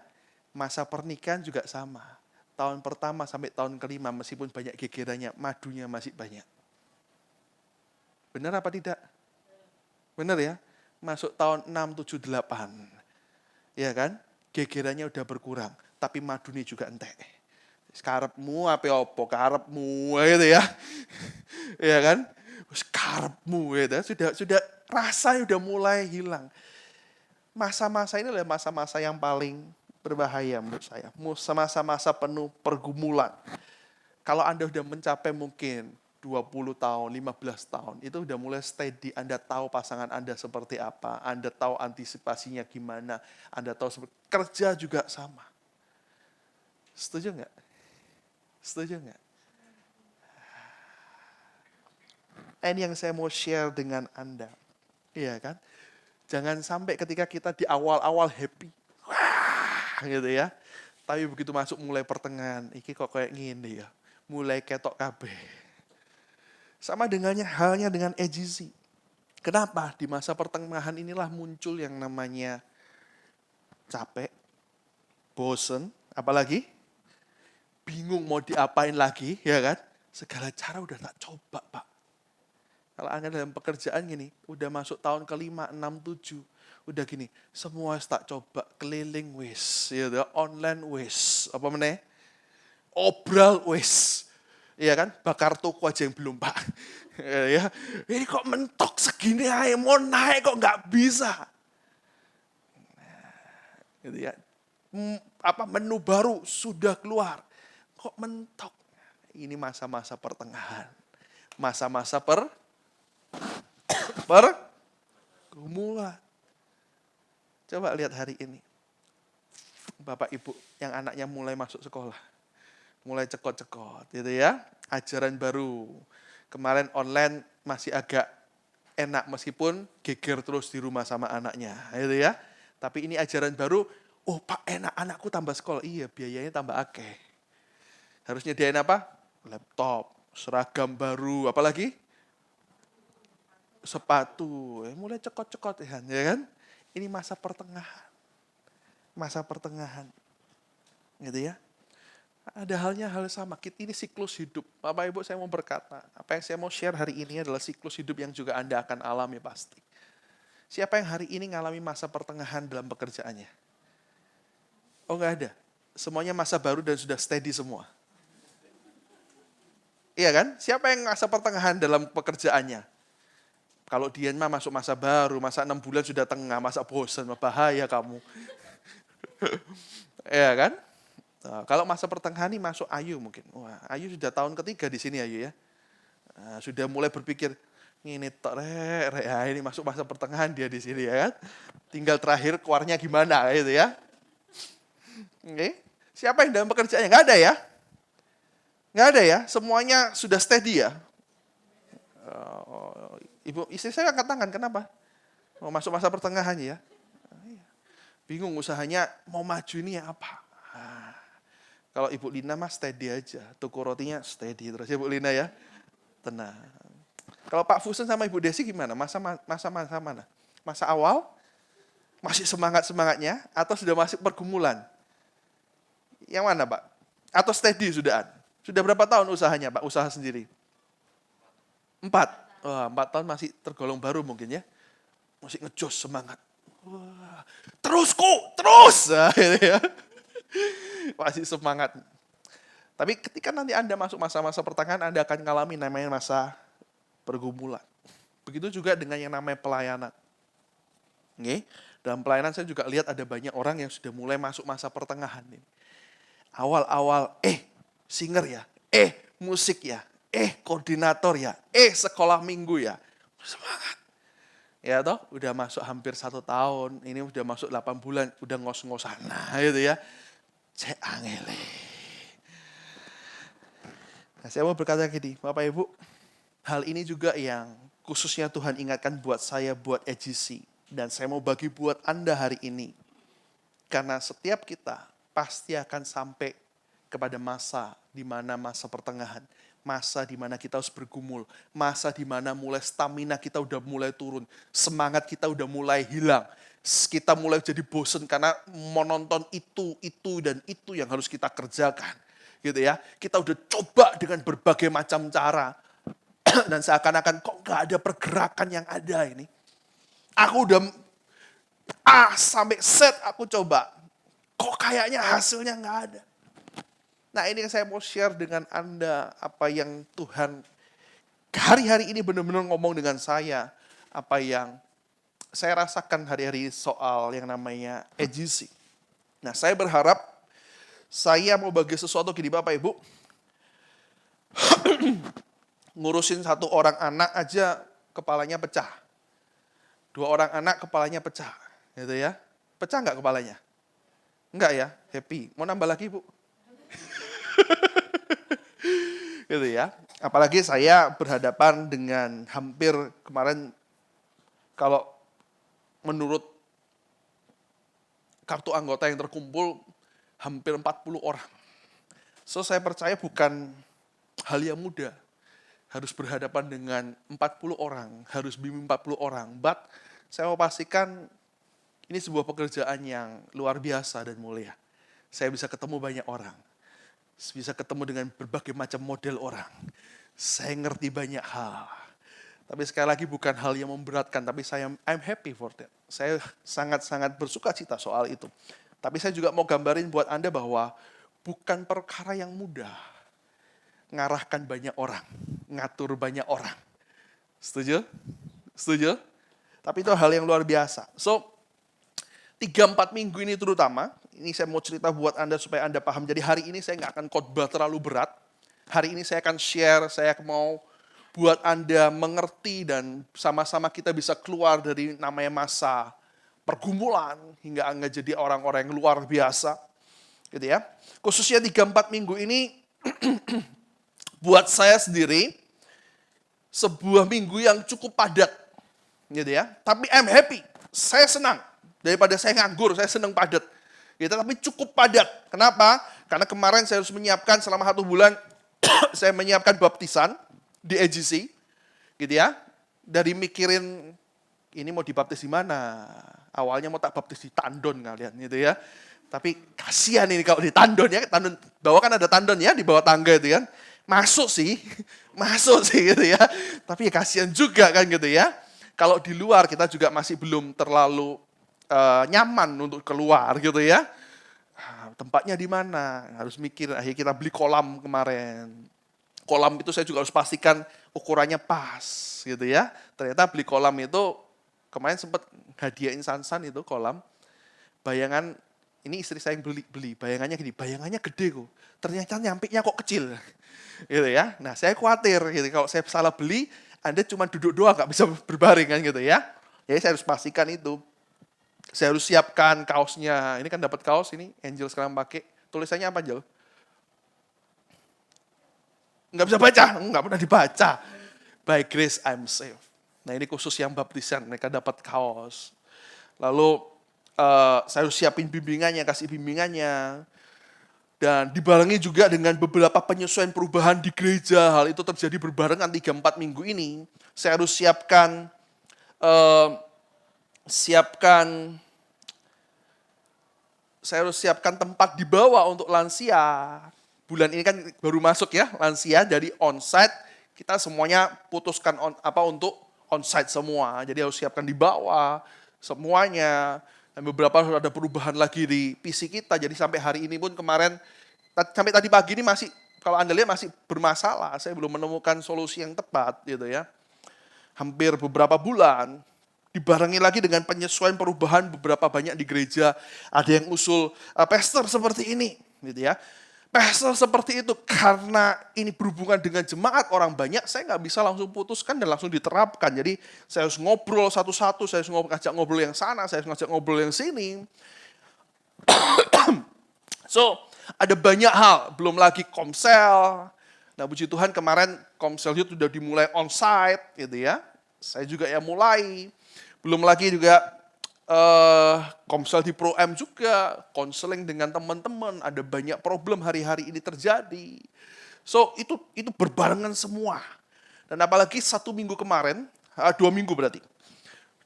Masa pernikahan juga sama. Tahun pertama sampai tahun kelima, meskipun banyak gegerannya, madunya masih banyak. Benar apa tidak? Benar ya? Masuk tahun 6, 7, 8. Ya kan? Gegerannya udah berkurang. Tapi madunya juga entek. Karepmu apa opo? Karepmu gitu ya. Ya kan? Karepmu gitu. Sudah rasanya udah mulai hilang. Masa-masa ini adalah masa-masa yang paling berbahaya menurut saya. Masa-masa penuh pergumulan. Kalau Anda sudah mencapai mungkin 20 tahun, 15 tahun, itu udah mulai steady. Anda tahu pasangan Anda seperti apa. Anda tahu antisipasinya gimana. Anda tahu kerja juga sama. Setuju nggak? Setuju nggak? Ini yang saya mau share dengan Anda. Iya kan? Jangan sampai ketika kita di awal-awal happy. Wah, gitu ya. Tapi begitu masuk mulai pertengahan, iki kok kayak gini ya. Mulai ketok kabeh. Sama halnya dengan EGC. Kenapa? Di masa pertengahan inilah muncul yang namanya capek, bosen, apalagi bingung mau diapain lagi, ya kan? Segala cara udah tak coba, Pak. Kalau Anda dalam pekerjaan gini, udah masuk tahun ke-5, 6, 7, udah gini, semua tak coba, keliling wis, ya, online wis, apa meneh? Obral wis. Iya kan? Bakar toko aja yang belum, Pak. Ya, ini kok mentok segini aja, mau naik kok nggak bisa. Gitu ya. Menu baru sudah keluar. Kok mentok? Ini masa-masa pertengahan. Masa-masa pergumulan. Coba lihat hari ini. Bapak Ibu yang anaknya mulai masuk sekolah. Mulai cekot-cekot gitu ya. Ajaran baru. Kemarin online masih agak enak meskipun geger terus di rumah sama anaknya gitu ya. Tapi ini ajaran baru, oh Pak enak anakku tambah sekolah. Iya biayanya tambah akeh. Harus nyediain apa? Laptop, seragam baru, apalagi? Sepatu, mulai cekot-cekot ya kan? Ini masa pertengahan. Masa pertengahan. Gitu ya. Ada halnya hal sama, ini siklus hidup. Bapak Ibu saya mau berkata, apa yang saya mau share hari ini adalah siklus hidup yang juga Anda akan alami pasti. Siapa yang hari ini ngalami masa pertengahan dalam pekerjaannya? Oh enggak ada. Semuanya masa baru dan sudah steady semua. Iya kan? Siapa yang masa pertengahan dalam pekerjaannya? Kalau Dian mah masuk masa baru, masa 6 bulan sudah tengah, masa bosan, bahaya kamu. Iya kan? Nah, kalau masa pertengahan ini masuk Ayu mungkin. Wah, Ayu sudah tahun ketiga di sini Ayu ya. Nah, sudah mulai berpikir, ini tok ya, ini masuk masa pertengahan dia di sini ya kan. Tinggal terakhir keluarnya gimana gitu ya. Oke. Siapa yang dalam pekerjaannya? Enggak ada ya? Enggak ada ya? Semuanya sudah steady ya? Ibu, istri saya angkat tangan, kenapa? Mau masuk masa pertengahan ya? Bingung usahanya mau maju ini ya apa? Kalau Ibu Lina mah steady aja, toko rotinya steady terus ya Bu Lina ya. Tenang. Kalau Pak Fusen sama Ibu Desi gimana? Masa mana? Masa awal? Masih semangat-semangatnya? Atau sudah masuk pergumulan? Yang mana Pak? Atau steady sudahan? Sudah berapa tahun usahanya Pak? Usaha sendiri? 4. Wah, 4 tahun masih tergolong baru mungkin ya. Masih ngejos semangat. Wah, terus. Nah, gitu ya. Masih semangat. Tapi ketika nanti Anda masuk masa-masa pertengahan, Anda akan mengalami namanya masa pergumulan. Begitu juga dengan yang namanya pelayanan. Oke? Dalam pelayanan saya juga lihat ada banyak orang yang sudah mulai masuk masa pertengahan. Awal-awal, singer ya, musik ya, koordinator ya, sekolah minggu ya. Semangat. Ya toh, udah masuk hampir 1 tahun, ini udah masuk 8 bulan, udah ngos-ngosan. Nah gitu ya. Cek angele. Nah, saya mau berkata gini, Bapak Ibu, hal ini juga yang khususnya Tuhan ingatkan buat saya, buat EGC. Dan saya mau bagi buat Anda hari ini. Karena setiap kita pasti akan sampai kepada masa di mana masa pertengahan. Masa di mana kita harus bergumul. Masa di mana mulai stamina kita udah mulai turun. Semangat kita udah mulai hilang. Kita mulai jadi bosen karena menonton itu, dan itu yang harus kita kerjakan. Gitu ya. Kita udah coba dengan berbagai macam cara. Dan seakan-akan kok gak ada pergerakan yang ada ini. Aku udah A sampai Z aku coba. Kok kayaknya hasilnya gak ada. Nah ini yang saya mau share dengan Anda. Apa yang Tuhan hari-hari ini benar-benar ngomong dengan saya. Apa yang saya rasakan hari-hari soal yang namanya EGC. Nah saya berharap saya mau bagi sesuatu gini Bapak Ibu. Ngurusin 1 orang anak aja kepalanya pecah. 2 orang anak kepalanya pecah. Gitu ya. Pecah nggak kepalanya? Enggak ya, happy. Mau nambah lagi Bu? Gitu ya. Apalagi saya berhadapan dengan hampir kemarin kalau menurut kartu anggota yang terkumpul hampir 40 orang. So saya percaya bukan hal yang mudah. Harus berhadapan dengan 40 orang, harus bimbing 40 orang. But saya mau pastikan ini sebuah pekerjaan yang luar biasa dan mulia. Saya bisa ketemu banyak orang. Bisa ketemu dengan berbagai macam model orang. Saya ngerti banyak hal. Tapi sekali lagi bukan hal yang memberatkan, tapi I'm happy for that. Saya sangat-sangat bersuka cita soal itu. Tapi saya juga mau gambarin buat Anda bahwa bukan perkara yang mudah ngarahkan banyak orang, ngatur banyak orang. Setuju? Setuju? Tapi itu hal yang luar biasa. So, 3-4 minggu ini terutama, ini saya mau cerita buat Anda supaya Anda paham. Jadi hari ini saya nggak akan khotbah terlalu berat. Hari ini saya akan share, saya mau buat Anda mengerti dan sama-sama kita bisa keluar dari namanya masa pergumulan hingga Anda jadi orang-orang yang luar biasa. Gitu ya. Khususnya 3-4 minggu ini buat saya sendiri sebuah minggu yang cukup padat. Gitu ya. Tapi I'm happy. Saya senang. Daripada saya nganggur, saya senang padat. Gitu, tapi cukup padat. Kenapa? Karena kemarin saya harus menyiapkan selama 1 bulan, saya menyiapkan baptisan di AGC. Gitu ya. Dari mikirin, ini mau dibaptis di mana? Awalnya mau tak baptis di Tandon kalian. Gitu ya. Tapi kasihan ini kalau di Tandon ya. Tandon, bawah kan ada Tandon ya, di bawah tangga itu kan. Masuk sih gitu ya. Tapi kasihan juga kan gitu ya. Kalau di luar kita juga masih belum terlalu nyaman untuk keluar gitu ya. Tempatnya di mana? Harus mikir, akhirnya kita beli kolam kemarin. Kolam itu saya juga harus pastikan ukurannya pas gitu ya. Ternyata beli kolam itu, kemarin sempat hadiahin Sansan itu kolam. Bayangan, ini istri saya yang beli, bayangannya gini, bayangannya gede kok. Ternyata nyampiknya kok kecil. Gitu ya. Nah saya khawatir gitu, kalau saya salah beli, Anda cuma duduk doang, nggak bisa berbaring kan gitu ya. Jadi saya harus pastikan itu. Saya harus siapkan kaosnya. Ini kan dapat kaos ini, Angel sekarang pakai. Tulisannya apa, Angel? Nggak bisa baca, nggak pernah dibaca. By grace I'm saved. Nah ini khusus yang baptisan, mereka dapat kaos. Lalu saya harus siapin bimbingannya, kasih bimbingannya. Dan dibarengi juga dengan beberapa penyesuaian perubahan di gereja. Hal itu terjadi berbarengan 3-4 minggu ini. Saya harus siapkan tempat di bawah untuk lansia. Bulan ini kan baru masuk ya, lansia dari onsite, kita semuanya putuskan untuk onsite semua. Jadi harus siapkan di bawah semuanya. Dan beberapa ada perubahan lagi di PC kita. Jadi sampai hari ini pun kemarin, sampai tadi pagi ini masih, kalau Anda lihat masih bermasalah. Saya belum menemukan solusi yang tepat gitu ya. Hampir beberapa bulan. Dibarengi lagi dengan penyesuaian perubahan beberapa banyak di gereja. Ada yang usul pastor seperti ini. Gitu ya. Pastor seperti itu karena ini berhubungan dengan jemaat orang banyak. Saya nggak bisa langsung putuskan dan langsung diterapkan. Jadi saya harus ngobrol satu-satu. Saya harus ngajak ngobrol yang sana. Saya harus ngajak ngobrol yang sini. So ada banyak hal. Belum lagi komsel. Nah puji Tuhan kemarin komsel itu sudah dimulai onsite. Gitu ya. Saya juga yang mulai. Belum lagi juga komsel di Pro M juga, konseling dengan teman-teman, ada banyak problem hari-hari ini terjadi. So itu berbarengan semua. Dan apalagi 1 minggu kemarin, 2 minggu berarti.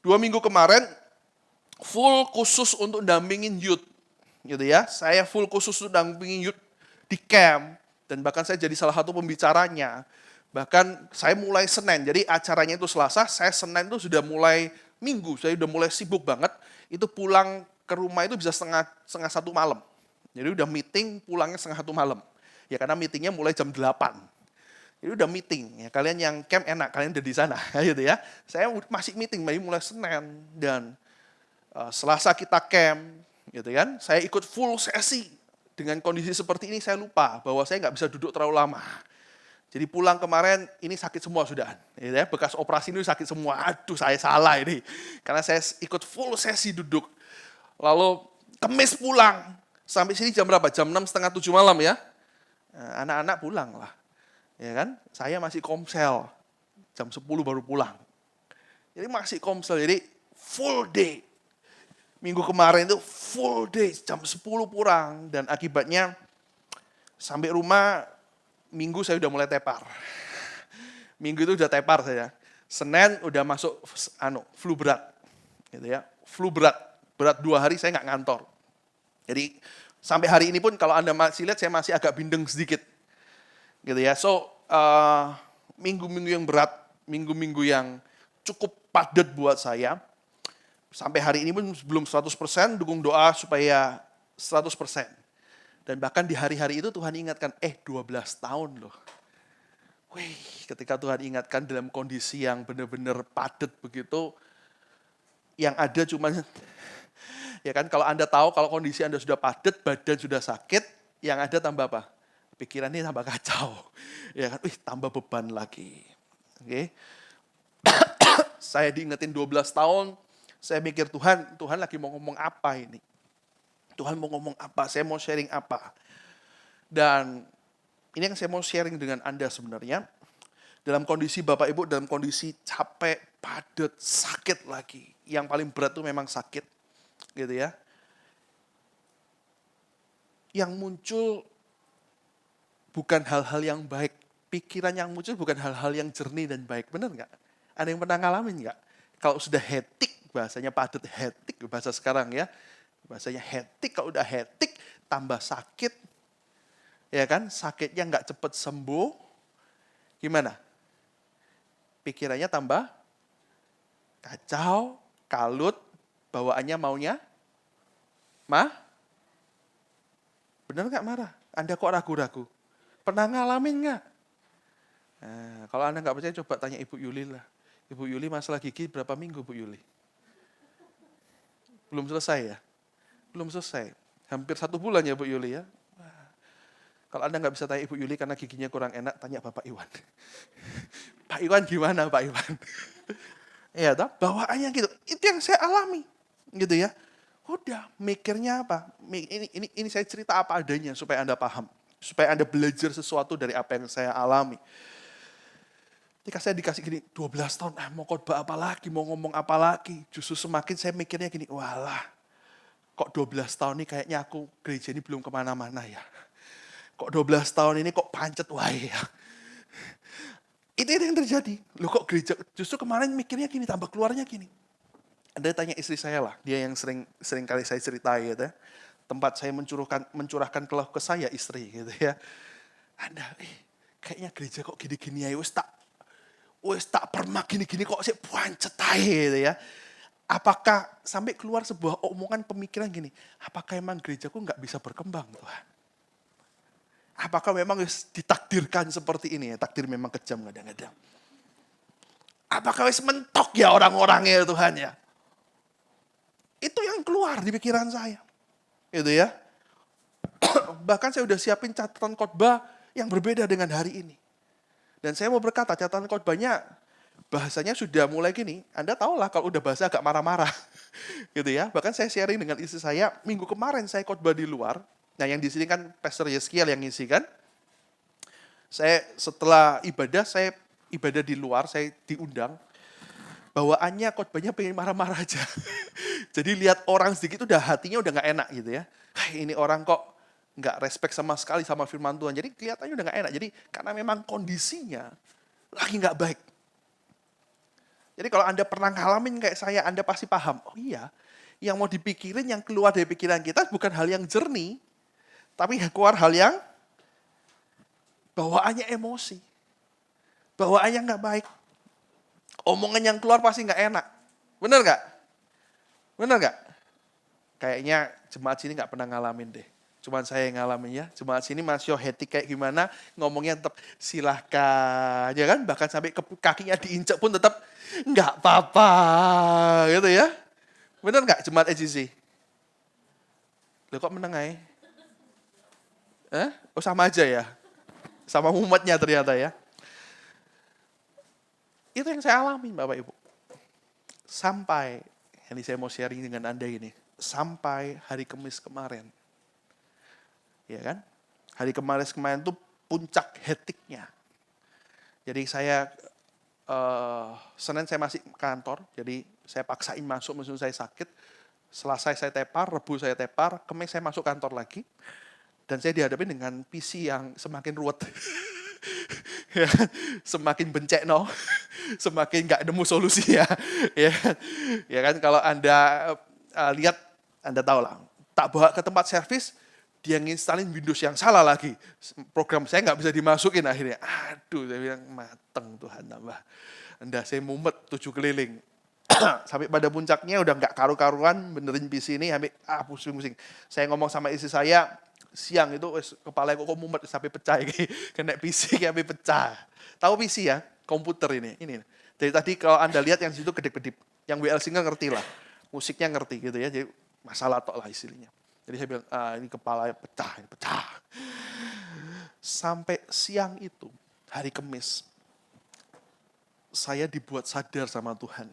2 minggu kemarin full khusus untuk dampingin youth. Gitu ya. Saya full khusus untuk dampingin youth di camp. Dan bahkan saya jadi salah satu pembicaranya. Bahkan saya mulai Senin, jadi acaranya itu Selasa, saya Senin itu sudah mulai Minggu, saya udah mulai sibuk banget, itu pulang ke rumah itu bisa setengah 1 malam. Jadi udah meeting, pulangnya setengah 1 malam. Ya karena meetingnya mulai jam 8. Jadi udah meeting, ya kalian yang camp enak, kalian udah di sana, gitu ya. Saya masih meeting, mulai Senin, dan Selasa kita camp, gitu kan. Saya ikut full sesi, dengan kondisi seperti ini saya lupa bahwa saya nggak bisa duduk terlalu lama. Jadi pulang kemarin, ini sakit semua sudah. Ya, bekas operasi ini sakit semua. Aduh, saya salah ini. Karena saya ikut full sesi duduk. Lalu Kamis pulang. Sampai sini jam berapa? Jam 6, setengah 7 malam ya. Anak-anak pulang lah. Ya kan? Saya masih komsel. Jam 10 baru pulang. Jadi masih komsel, jadi full day. Minggu kemarin itu full day, jam 10 pulang. Dan akibatnya sampai rumah, Minggu saya udah mulai tepar. Minggu itu udah tepar saya. Senin udah masuk flu berat. Gitu ya. Flu berat. Berat 2 hari saya nggak ngantor. Jadi sampai hari ini pun kalau Anda masih lihat saya masih agak bindeng sedikit. Gitu ya. So, minggu-minggu yang berat, minggu-minggu yang cukup padat buat saya. Sampai hari ini pun belum 100%, dukung doa supaya 100%. Dan bahkan di hari-hari itu Tuhan ingatkan, 12 tahun loh. Wih, ketika Tuhan ingatkan dalam kondisi yang benar-benar padat begitu, yang ada cuma, ya kan, kalau Anda tahu kalau kondisi Anda sudah padat, badan sudah sakit, yang ada tambah apa? Pikiran ini tambah kacau. Ya kan, tambah beban lagi. Oke. Saya diingetin 12 tahun, saya mikir Tuhan lagi mau ngomong apa ini? Tuhan mau ngomong apa? Saya mau sharing apa? Dan ini yang saya mau sharing dengan Anda sebenarnya. Dalam kondisi Bapak Ibu, dalam kondisi capek, padat, sakit lagi. Yang paling berat itu memang sakit. Gitu ya. Yang muncul bukan hal-hal yang baik. Pikiran yang muncul bukan hal-hal yang jernih dan baik. Benar nggak? Ada yang pernah ngalamin nggak? Kalau sudah hektik, bahasanya padat hektik, bahasa sekarang ya. Bahasanya hektik, kalau udah hektik, tambah sakit. Ya kan, sakitnya nggak cepat sembuh. Gimana? Pikirannya tambah kacau, kalut, bawaannya maunya benar nggak marah? Anda kok ragu-ragu? Pernah ngalamin nggak? Nah, kalau Anda nggak percaya, coba tanya Ibu Yuli lah. Ibu Yuli masalah gigi berapa minggu, Bu Yuli? Belum selesai ya? Belum selesai. Hampir 1 bulan ya, Bu Yuli ya? Kalau Anda nggak bisa tanya Ibu Yuli karena giginya kurang enak, tanya Bapak Iwan. Pak Iwan gimana, Pak Iwan? Ya, bawaannya gitu. Itu yang saya alami. Gitu ya. Udah, mikirnya apa? Ini saya cerita apa adanya supaya Anda paham. Supaya Anda belajar sesuatu dari apa yang saya alami. Ketika saya dikasih gini, 12 tahun, mau khotbah apa lagi, mau ngomong apa lagi. Justru semakin saya mikirnya gini, walah, kok 12 tahun ini kayaknya aku gereja ini belum kemana-mana ya. Kok 12 tahun ini kok pancet, wah ya. Itu yang terjadi. Loh kok gereja, justru kemarin mikirnya gini, tambah keluarnya gini. Anda tanya istri saya lah, dia yang sering kali saya ceritai gitu ya. Tempat saya mencurahkan keluh ke saya istri gitu ya. Anda, kayaknya gereja kok gini-gini ya, wes tak permak gini-gini kok sih pancet aja gitu ya. Apakah sampai keluar sebuah omongan pemikiran gini, apakah emang gerejaku nggak bisa berkembang Tuhan? Apakah memang ditakdirkan seperti ini ya? Takdir memang kejam kadang-kadang. Apakah wis mentok ya orang-orangnya Tuhan ya? Itu yang keluar di pikiran saya. Gitu ya. Bahkan saya udah siapin catatan khotbah yang berbeda dengan hari ini. Dan saya mau berkata, catatan khotbahnya bahasanya sudah mulai gini. Anda tahu lah kalau udah bahasa agak marah-marah. Gitu ya. Bahkan saya sharing dengan istri saya, minggu kemarin saya khotbah di luar. Nah yang di sini kan Pastor Yeskiel yang ngisi kan. Saya setelah ibadah, saya ibadah di luar, saya diundang. Bawaannya khotbahnya pengen marah-marah aja. Jadi lihat orang sedikit udah hatinya udah gak enak gitu ya. Ini orang kok nggak respect sama sekali sama firman Tuhan. Jadi kelihatannya udah nggak enak. Jadi karena memang kondisinya lagi nggak baik. Jadi kalau Anda pernah ngalamin kayak saya, Anda pasti paham. Oh iya, yang mau dipikirin, yang keluar dari pikiran kita bukan hal yang jernih. Tapi keluar hal yang bawaannya emosi. Bawaannya nggak baik. Omongan yang keluar pasti nggak enak. Benar nggak? Benar nggak? Kayaknya jemaat sini nggak pernah ngalamin deh. Cuman saya yang ngalamin ya. Jemaat sini masih hetik kayak gimana, ngomongnya tetap silahkan. Ya kan? Bahkan sampai kakinya diinjak pun tetap nggak apa-apa. Gitu ya. Benar nggak jemaat EGC? Loh kok menengah? Oh sama aja ya? Sama umatnya ternyata ya. Itu yang saya alami Bapak Ibu. Sampai, ini saya mau sharing dengan Anda ini. Sampai hari Kamis kemarin. Ya kan? Hari kemarin tuh puncak hetiknya. Jadi saya Senin saya masih kantor, jadi saya paksain masuk meskipun saya sakit. Selasa saya tepar, Rebu saya tepar, Kamis saya masuk kantor lagi. Dan saya dihadapi dengan PC yang semakin ruwet. Ya, semakin bencek semakin nggak nemu solusi ya. Ya kan kalau Anda lihat, Anda tahu lah. Tak bawa ke tempat servis, dia nginstalin Windows yang salah lagi. Program saya nggak bisa dimasukin akhirnya. Aduh, saya bilang mateng Tuhan tambah. Anda saya mumet 7 keliling. Sampai pada puncaknya udah nggak karu-karuan benerin PC ini, sampai pusing-pusing. Saya ngomong sama istri saya, siang itu kepala kok mumet sampai pecah, kena PC sampai pecah. Tahu PC ya, komputer ini. Dari tadi kalau Anda lihat yang situ kedip-kedip, yang WL Singer ngerti lah, musiknya ngerti gitu ya, jadi masalah tok lah istilahnya. Jadi saya bilang, ini kepala pecah. Sampai siang itu, hari Kamis, saya dibuat sadar sama Tuhan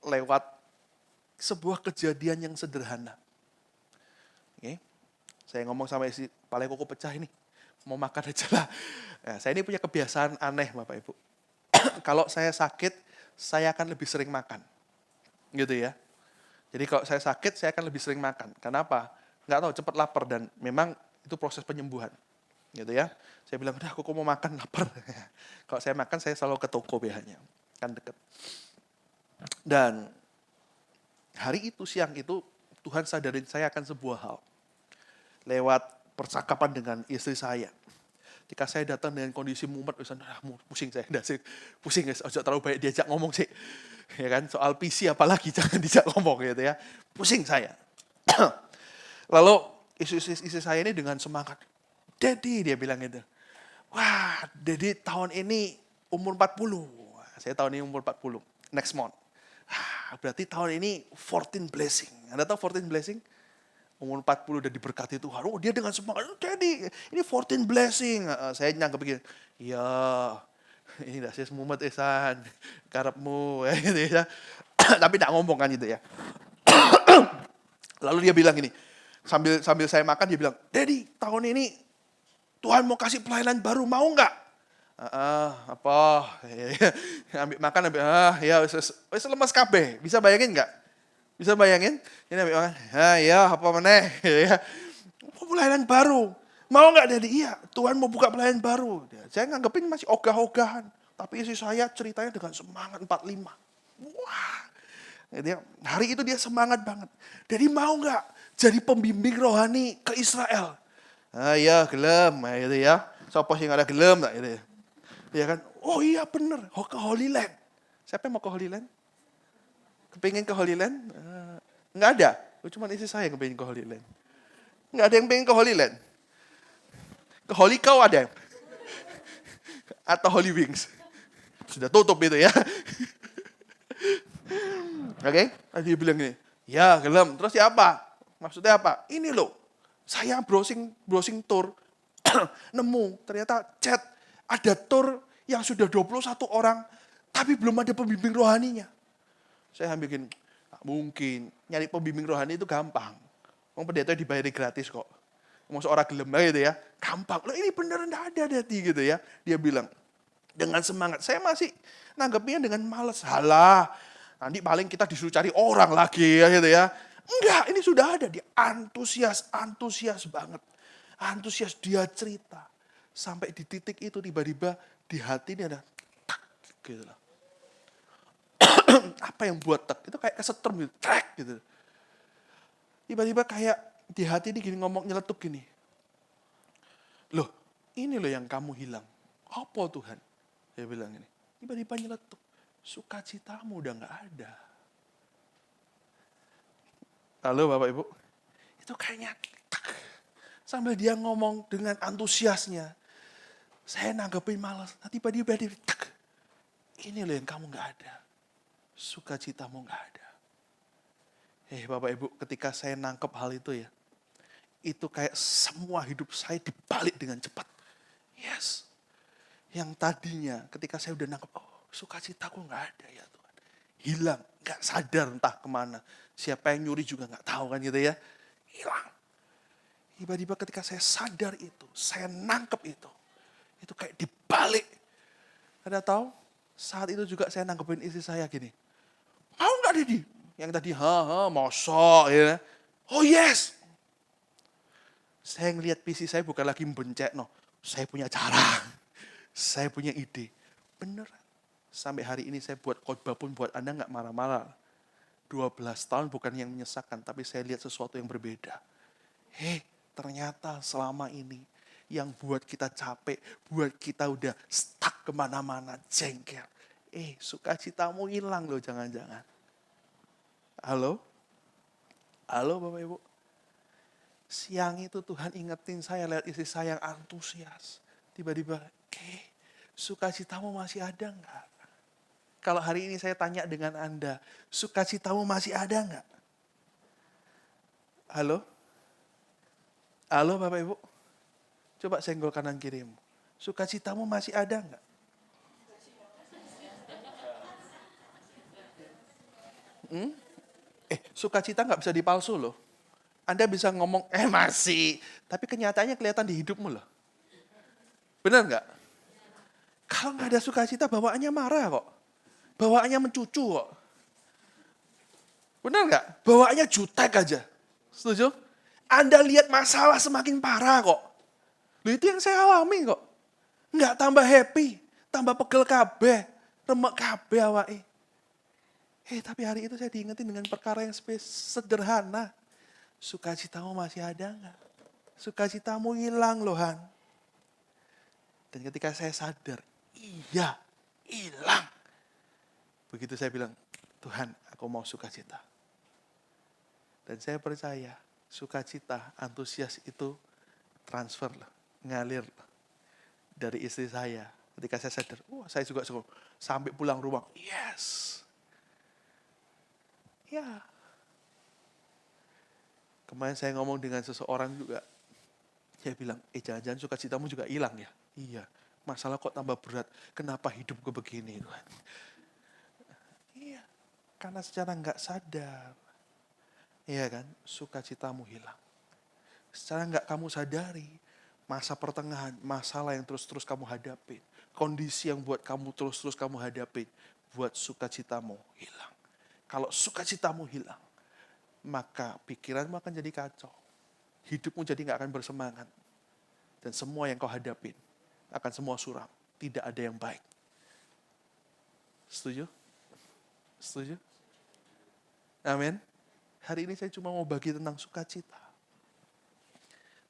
lewat sebuah kejadian yang sederhana. Oke. Saya ngomong sama istri, kepala koko pecah ini, mau makan aja lah. Nah, saya ini punya kebiasaan aneh Bapak Ibu. Kalau saya sakit, saya akan lebih sering makan. Gitu ya. Jadi kalau saya sakit, saya akan lebih sering makan. Kenapa? Nggak tahu, cepat lapar dan memang itu proses penyembuhan. Gitu ya. Saya bilang, udah aku mau makan, lapar. Kalau saya makan, saya selalu ke toko biasanya. Kan deket. Dan hari itu, siang itu, Tuhan sadarin saya akan sebuah hal. Lewat percakapan dengan istri saya. Ketika saya datang dengan kondisi mumet, pusing saya, pusing guys, ojo terlalu banyak diajak ngomong sih. Ya kan, soal PC apalagi jangan dijak ngomong gitu ya. Pusing saya. Lalu istri saya ini dengan semangat, Daddy, dia bilang gitu. Wah, Daddy tahun ini umur 40. Saya tahun ini umur 40. Next month. Berarti tahun ini 14 blessing. Anda tahu 14 blessing? Umur 40 udah diberkati Tuhan. Oh, dia dengan semangat, Daddy, ini 14 blessing. Saya nyangka begini, iya, ini dah saya semumet esan, karepmu, gitu ya. Tapi tak ngomong kan gitu ya. Lalu dia bilang gini, sambil saya makan dia bilang, Daddy, tahun ini Tuhan mau kasih pelayanan baru, mau nggak? Apa? Ambil makan, ya wis lemas kabeh. Bisa bayangin nggak? Bisa bayangin? Ini ambil makan, ya apa meneh? Ya, pelayanan baru. Mau nggak Daddy? Iya, Tuhan mau buka pelayanan baru. Saya nganggepin masih ogah-ogahan. Tapi istri saya ceritanya dengan semangat 45. Wah, hari itu dia semangat banget. Daddy mau nggak jadi pembimbing rohani ke Israel? Ya gelem, gitu ya. Sopo sing ada gelem tak gitu ya. Ya kan? Oh iya bener, ke Holy Land. Siapa yang mau ke Holy Land? Kepingin ke Holy Land? Nggak ada. Cuma istri saya yang kepingin ke Holy Land. Nggak ada yang pengen ke Holy Land. Ke Holy Cow ada. Atau Holy Wings. Sudah tutup itu ya. Oke, dia bilang gini, ya gelem. Terus ya apa? Maksudnya apa? Ini loh, saya browsing tour. Nemu, ternyata chat. Ada tour yang sudah 21 orang, tapi belum ada pembimbing rohaninya. Saya bikin, mungkin nyari pembimbing rohani itu gampang. Wong pendeta dibayari gratis kok. Mau seorang gelem gitu ya, gampang. Loh ini beneran enggak ada Daddy gitu ya. Dia bilang dengan semangat. Saya masih nanggepnya dengan males. Halah, nanti paling kita disuruh cari orang lagi ya gitu ya. Enggak, ini sudah ada. Dia antusias banget. Antusias, dia cerita. Sampai di titik itu tiba-tiba di hati ini ada tak gitu lah. Apa yang buat tak? Itu kayak kesetrum gitu, trek gitu. Tiba-tiba kayak di hati ini gini ngomong nyeletuk gini. Loh, ini loh yang kamu hilang. Apa Tuhan? Dia bilang ini. Tiba-tiba nyeletuk. Sukacitamu udah gak ada. Halo Bapak Ibu. Itu kayaknya tak. Sambil dia ngomong dengan antusiasnya. Saya nanggepin malas. Nah, tiba-tiba dia tak. Ini loh yang kamu gak ada. Sukacitamu gak ada. Bapak Ibu, ketika saya nangkep hal itu ya. Itu kayak semua hidup saya dibalik dengan cepat. Yes. Yang tadinya ketika saya udah nangkep, oh sukacitaku gak ada ya Tuhan. Hilang, gak sadar entah kemana. Siapa yang nyuri juga gak tahu kan gitu ya. Hilang. Tiba-tiba ketika saya sadar itu, saya nangkep itu. Itu kayak dibalik. Anda tahu, saat itu juga saya nanggepin istri saya gini. Mau nggak Didi? Yang tadi, mosok ya. Oh yes. Saya ngelihat visi saya bukan lagi membencet, no. Saya punya cara. Saya punya ide. Bener. Sampai hari ini saya buat khotbah pun buat Anda nggak marah-marah. 12 tahun bukan yang menyesakan, tapi saya lihat sesuatu yang berbeda. Ternyata selama ini yang buat kita capek, buat kita udah stuck kemana-mana, jengkel. Sukacitamu hilang loh, jangan-jangan. Halo? Halo Bapak Ibu? Siang itu Tuhan ingetin saya, lihat istri saya yang antusias. Tiba-tiba, sukacitamu masih ada enggak? Kalau hari ini saya tanya dengan Anda, sukacitamu masih ada enggak? Halo? Halo Bapak Ibu? Coba senggol kanan kirimu. Sukacitamu masih ada enggak? Sukacita enggak bisa dipalsu loh. Anda bisa ngomong, masih. Tapi kenyataannya kelihatan di hidupmu loh. Benar enggak? Kalau enggak ada sukacita, bawaannya marah kok. Bawaannya mencucu kok. Benar enggak? Bawaannya jutek aja. Setuju? Anda lihat masalah semakin parah kok. Loh, itu yang saya alami kok. Enggak tambah happy, tambah pegel kabeh, remek kabeh awake. Tapi hari itu saya diingetin dengan perkara yang sederhana. Sukacitamu masih ada enggak? Sukacitamu hilang loh, Han. Dan ketika saya sadar, iya, hilang. Begitu saya bilang, Tuhan, aku mau sukacita. Dan saya percaya, sukacita, antusias itu transfer loh, ngalir loh. Dari istri saya. Ketika saya sadar, saya juga suka. Sampai pulang rumah, yes. Ya. Kemarin saya ngomong dengan seseorang juga. Dia bilang, jangan-jangan sukacitamu juga hilang ya? Iya. Masalah kok tambah berat. Kenapa hidupku begini, Tuhan? Iya. Karena secara nggak sadar. Iya kan? Sukacitamu hilang. Secara nggak kamu sadari. Masa pertengahan, masalah yang terus-terus kamu hadapin. Kondisi yang buat kamu terus-terus kamu hadapin. Buat sukacitamu hilang. Kalau sukacitamu hilang, maka pikiranmu akan jadi kacau. Hidupmu jadi nggak akan bersemangat. Dan semua yang kau hadapin akan semua suram. Tidak ada yang baik. Setuju? Setuju? Amin. Hari ini saya cuma mau bagi tentang sukacita.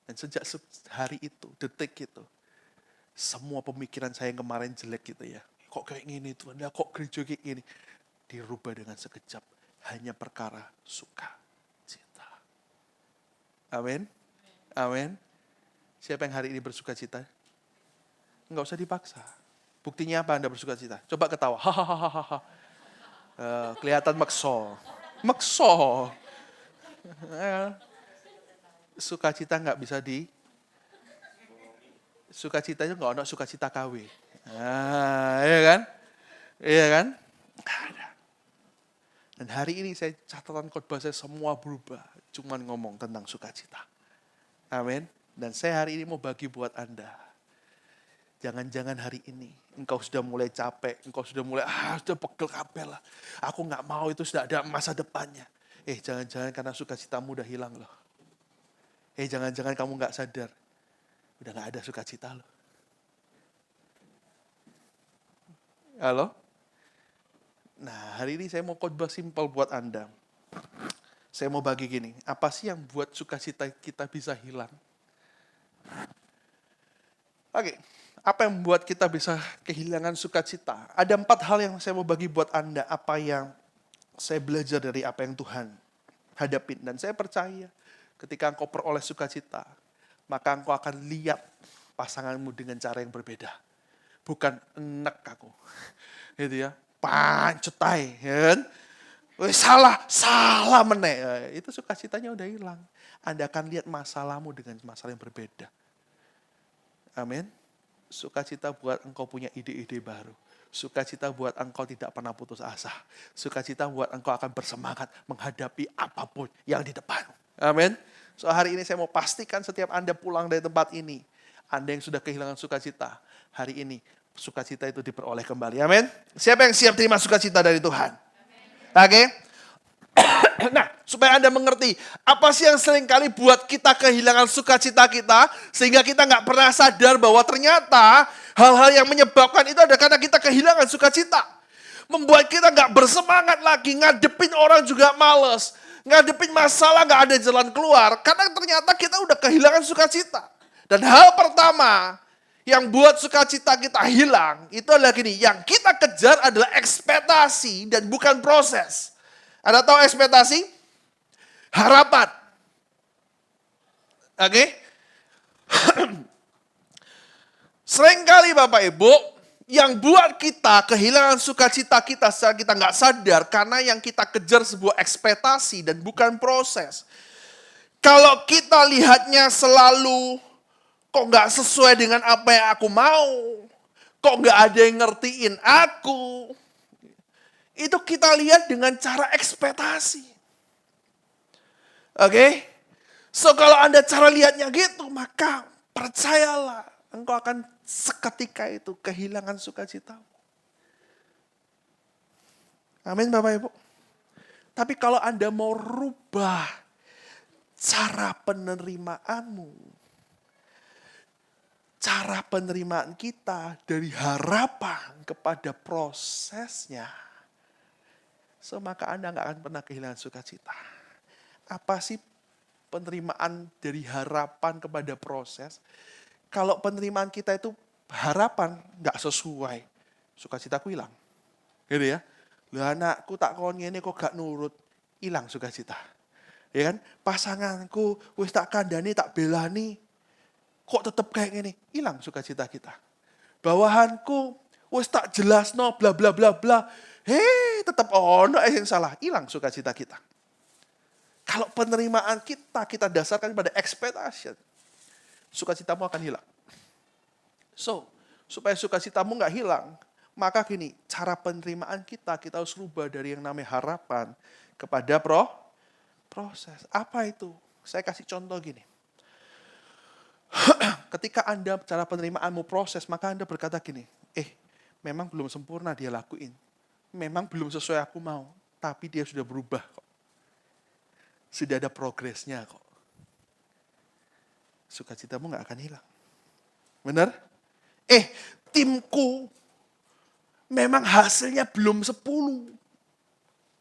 Dan sejak hari itu, detik itu, semua pemikiran saya yang kemarin jelek gitu ya. Kok kayak gini Tuhan, kok gereja kayak gini. Dirubah dengan sekejap. Hanya perkara sukacita. Amin. Amin. Siapa yang hari ini bersukacita? Enggak usah dipaksa. Buktinya apa Anda bersukacita? Coba ketawa. Hahaha. Kelihatan makso. Makso. Sukacita nggak bisa sukacita itu nggak ada sukacita KW. Iya kan? Iya kan? Nggak ada. Dan hari ini saya catatan khotbah saya semua berubah. Cuman ngomong tentang sukacita. Amin. Dan saya hari ini mau bagi buat Anda. Jangan-jangan hari ini engkau sudah mulai capek, engkau sudah mulai sudah pegel kabel lah. Aku nggak mau, itu sudah ada masa depannya. Jangan-jangan karena sukacitamu udah hilang loh. Jangan-jangan kamu nggak sadar, udah nggak ada sukacita loh. Halo? Nah, hari ini saya mau khotbah simpel buat Anda. Saya mau bagi gini, apa sih yang buat sukacita kita bisa hilang? Oke, apa yang membuat kita bisa kehilangan sukacita? Ada 4 hal yang saya mau bagi buat Anda, apa yang saya belajar dari apa yang Tuhan hadapin. Dan saya percaya, ketika engkau peroleh sukacita, maka engkau akan lihat pasanganmu dengan cara yang berbeda. Bukan enek aku. Gitu ya. Pancetai. Ya kan? Salah meneh. Itu sukacitanya udah hilang. Anda akan lihat masalahmu dengan masalah yang berbeda. Amin. Sukacita buat engkau punya ide-ide baru. Sukacita buat engkau tidak pernah putus asa. Sukacita buat engkau akan bersemangat menghadapi apapun yang di depan. Amin. So hari ini saya mau pastikan setiap Anda pulang dari tempat ini, Anda yang sudah kehilangan sukacita, hari ini sukacita itu diperoleh kembali. Amin. Siapa yang siap terima sukacita dari Tuhan? Oke. Nah, supaya Anda mengerti, apa sih yang seringkali buat kita kehilangan sukacita kita, sehingga kita nggak pernah sadar bahwa ternyata hal-hal yang menyebabkan itu ada karena kita kehilangan sukacita. Membuat kita nggak bersemangat lagi, ngadepin orang juga males, ngadepin masalah nggak ada jalan keluar, karena ternyata kita udah kehilangan sukacita. Dan hal pertama yang buat sukacita kita hilang, itu adalah gini, yang kita kejar adalah ekspektasi dan bukan proses. Anda tahu ekspektasi? Harapan. Oke? Seringkali Bapak Ibu, yang buat kita kehilangan sukacita kita secara kita nggak sadar, karena yang kita kejar sebuah ekspektasi dan bukan proses. Kalau kita lihatnya selalu, kok nggak sesuai dengan apa yang aku mau, kok nggak ada yang ngertiin aku, itu kita lihat dengan cara ekspektasi. Oke? So kalau Anda cara lihatnya gitu, maka percayalah, engkau akan seketika itu kehilangan sukacitamu. Amin Bapak Ibu. Tapi kalau Anda mau rubah cara penerimaanmu, cara penerimaan kita dari harapan kepada prosesnya, so maka Anda nggak akan pernah kehilangan sukacita. Apa sih penerimaan dari harapan kepada proses? Kalau penerimaan kita itu harapan nggak sesuai, sukacitaku hilang. Gitu ya. Lah anakku tak kon ngene kok gak nurut, hilang sukacita. Ya kan? Pasanganku wis tak kandhani tak belani, kok tetep kayak gini, hilang sukacita kita. Bawahanku wis tak jelasno bla bla bla bla, tetep ono yang salah, hilang sukacita kita. Kalau penerimaan kita dasarkan pada expectation, sukacitamu akan hilang. So, supaya sukacitamu nggak hilang, maka gini, cara penerimaan kita harus rubah dari yang namanya harapan kepada proses. Apa itu? Saya kasih contoh gini. Ketika Anda cara penerimaanmu proses, maka Anda berkata gini, memang belum sempurna dia lakuin. Memang belum sesuai aku mau, tapi dia sudah berubah kok. Sudah ada progresnya kok. Sukacitamu nggak akan hilang. Benar? Timku memang hasilnya belum 10.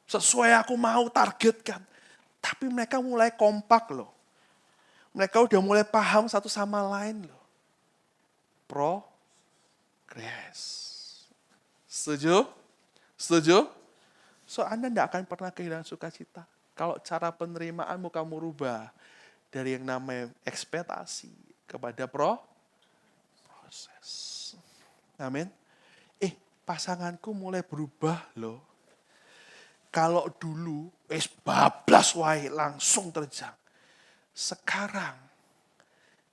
Sesuai aku mau targetkan. Tapi mereka mulai kompak loh. Mereka udah mulai paham satu sama lain loh. Progress. Setuju? Setuju? So Anda tidak akan pernah kehilangan sukacita. Kalau cara penerimaanmu kamu rubah dari yang namanya ekspektasi kepada proses. Amin. Pasanganku mulai berubah loh. Kalau dulu bablas wae langsung terjang. Sekarang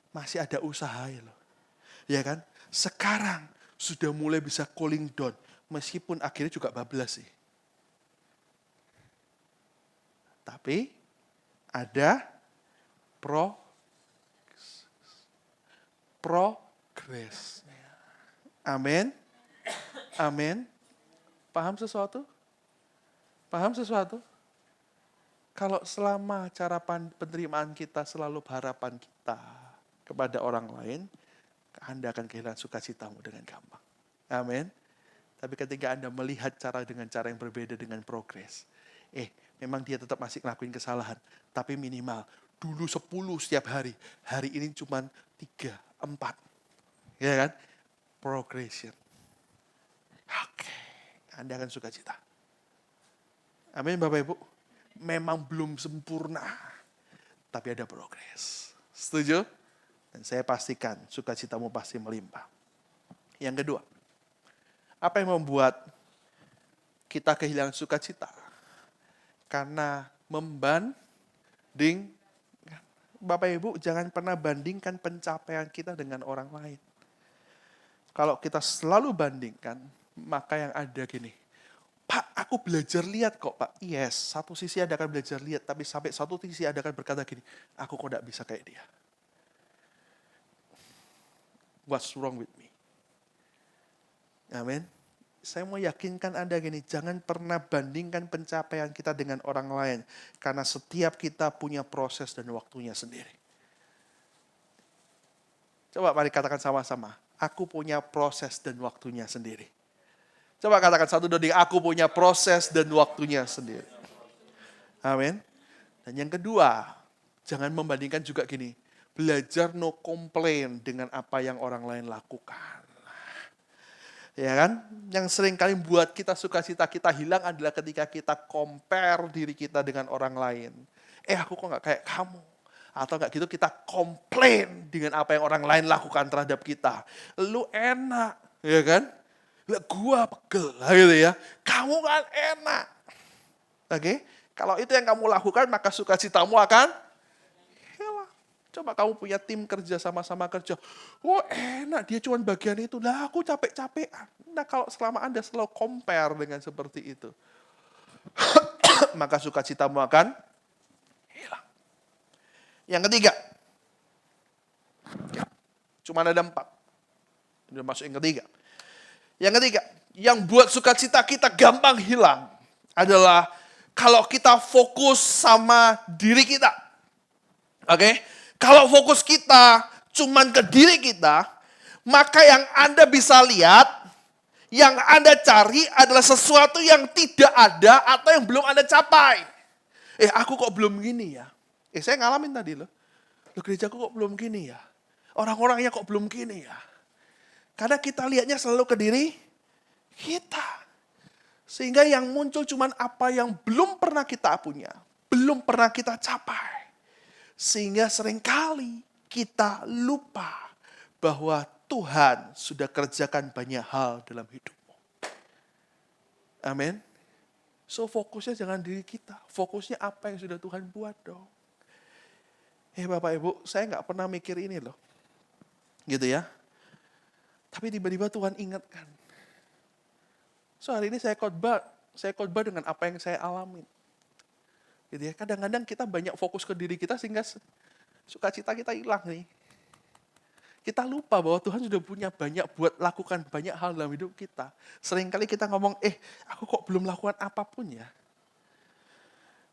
masih ada usaha ya loh. Ya kan? Sekarang sudah mulai bisa cooling down meskipun akhirnya juga bablas sih. Tapi ada progress. Amin. Amin. Paham sesuatu? Paham sesuatu? Kalau selama cara penerimaan kita selalu harapan kita kepada orang lain, Anda akan kehilangan sukacitamu dengan gampang. Amin. Tapi ketika Anda melihat dengan cara yang berbeda dengan progres, memang dia tetap masih ngelakuin kesalahan, tapi minimal dulu 10 setiap hari, hari ini cuma 3, 4. Ya kan? Progression. Oke, Anda akan sukacita. Amin Bapak Ibu. Memang belum sempurna, tapi ada progres. Setuju? Dan saya pastikan sukacitamu pasti melimpah. Yang kedua, apa yang membuat kita kehilangan sukacita? Karena membanding. Bapak Ibu jangan pernah bandingkan pencapaian kita dengan orang lain. Kalau kita selalu bandingkan, maka yang ada gini, Pak, aku belajar lihat kok Pak. Yes, satu sisi Anda akan belajar lihat, tapi sampai satu sisi Anda akan berkata gini, aku kok tidak bisa kayak dia. what's wrong with me. Amin. Saya mau yakinkan Anda gini, jangan pernah bandingkan pencapaian kita dengan orang lain. Karena setiap kita punya proses dan waktunya sendiri. Coba mari katakan sama-sama, aku punya proses dan waktunya sendiri. Coba katakan satu dua tiga, aku punya proses dan waktunya sendiri. Amin. Dan yang kedua, jangan membandingkan juga gini, belajar no complain dengan apa yang orang lain lakukan. Ya kan? Yang sering kali membuat kita sukacita kita hilang adalah ketika kita compare diri kita dengan orang lain. Aku kok gak kayak kamu. Atau gak gitu kita komplain dengan apa yang orang lain lakukan terhadap kita. Lu enak, ya kan? Lah gua pegel, gitu ya. Kamu kan enak. Oke? Kalau itu yang kamu lakukan, maka sukacitamu akan hilang. Coba kamu punya tim kerja, sama-sama kerja. Oh enak, dia cuma bagian itu. Lah aku capek-capekan. Nah kalau selama Anda selalu compare dengan seperti itu, maka sukacitamu akan hilang. Yang ketiga, cuma ada 4. Udah masuk yang ketiga. Yang ketiga, yang buat sukacita kita gampang hilang adalah kalau kita fokus sama diri kita. Oke? Kalau fokus kita cuman ke diri kita, maka yang Anda bisa lihat, yang Anda cari adalah sesuatu yang tidak ada atau yang belum Anda capai. Aku kok belum gini ya? Saya ngalamin tadi loh. Gerejaku kok belum gini ya? Orang-orangnya kok belum gini ya? Karena kita lihatnya selalu ke diri kita. Sehingga yang muncul cuman apa yang belum pernah kita punya. Belum pernah kita capai. Sehingga seringkali kita lupa bahwa Tuhan sudah kerjakan banyak hal dalam hidupmu. Amin. So fokusnya jangan diri kita. Fokusnya apa yang sudah Tuhan buat dong. Bapak Ibu, saya nggak pernah mikir ini loh. Gitu ya. Tapi tiba-tiba Tuhan ingatkan. So hari ini saya khotbah dengan apa yang saya alamin. Gitu ya. Kadang-kadang kita banyak fokus ke diri kita sehingga sukacita kita hilang nih. Kita lupa bahwa Tuhan sudah punya lakukan banyak hal dalam hidup kita. Seringkali kita ngomong, aku kok belum lakukan apapun ya.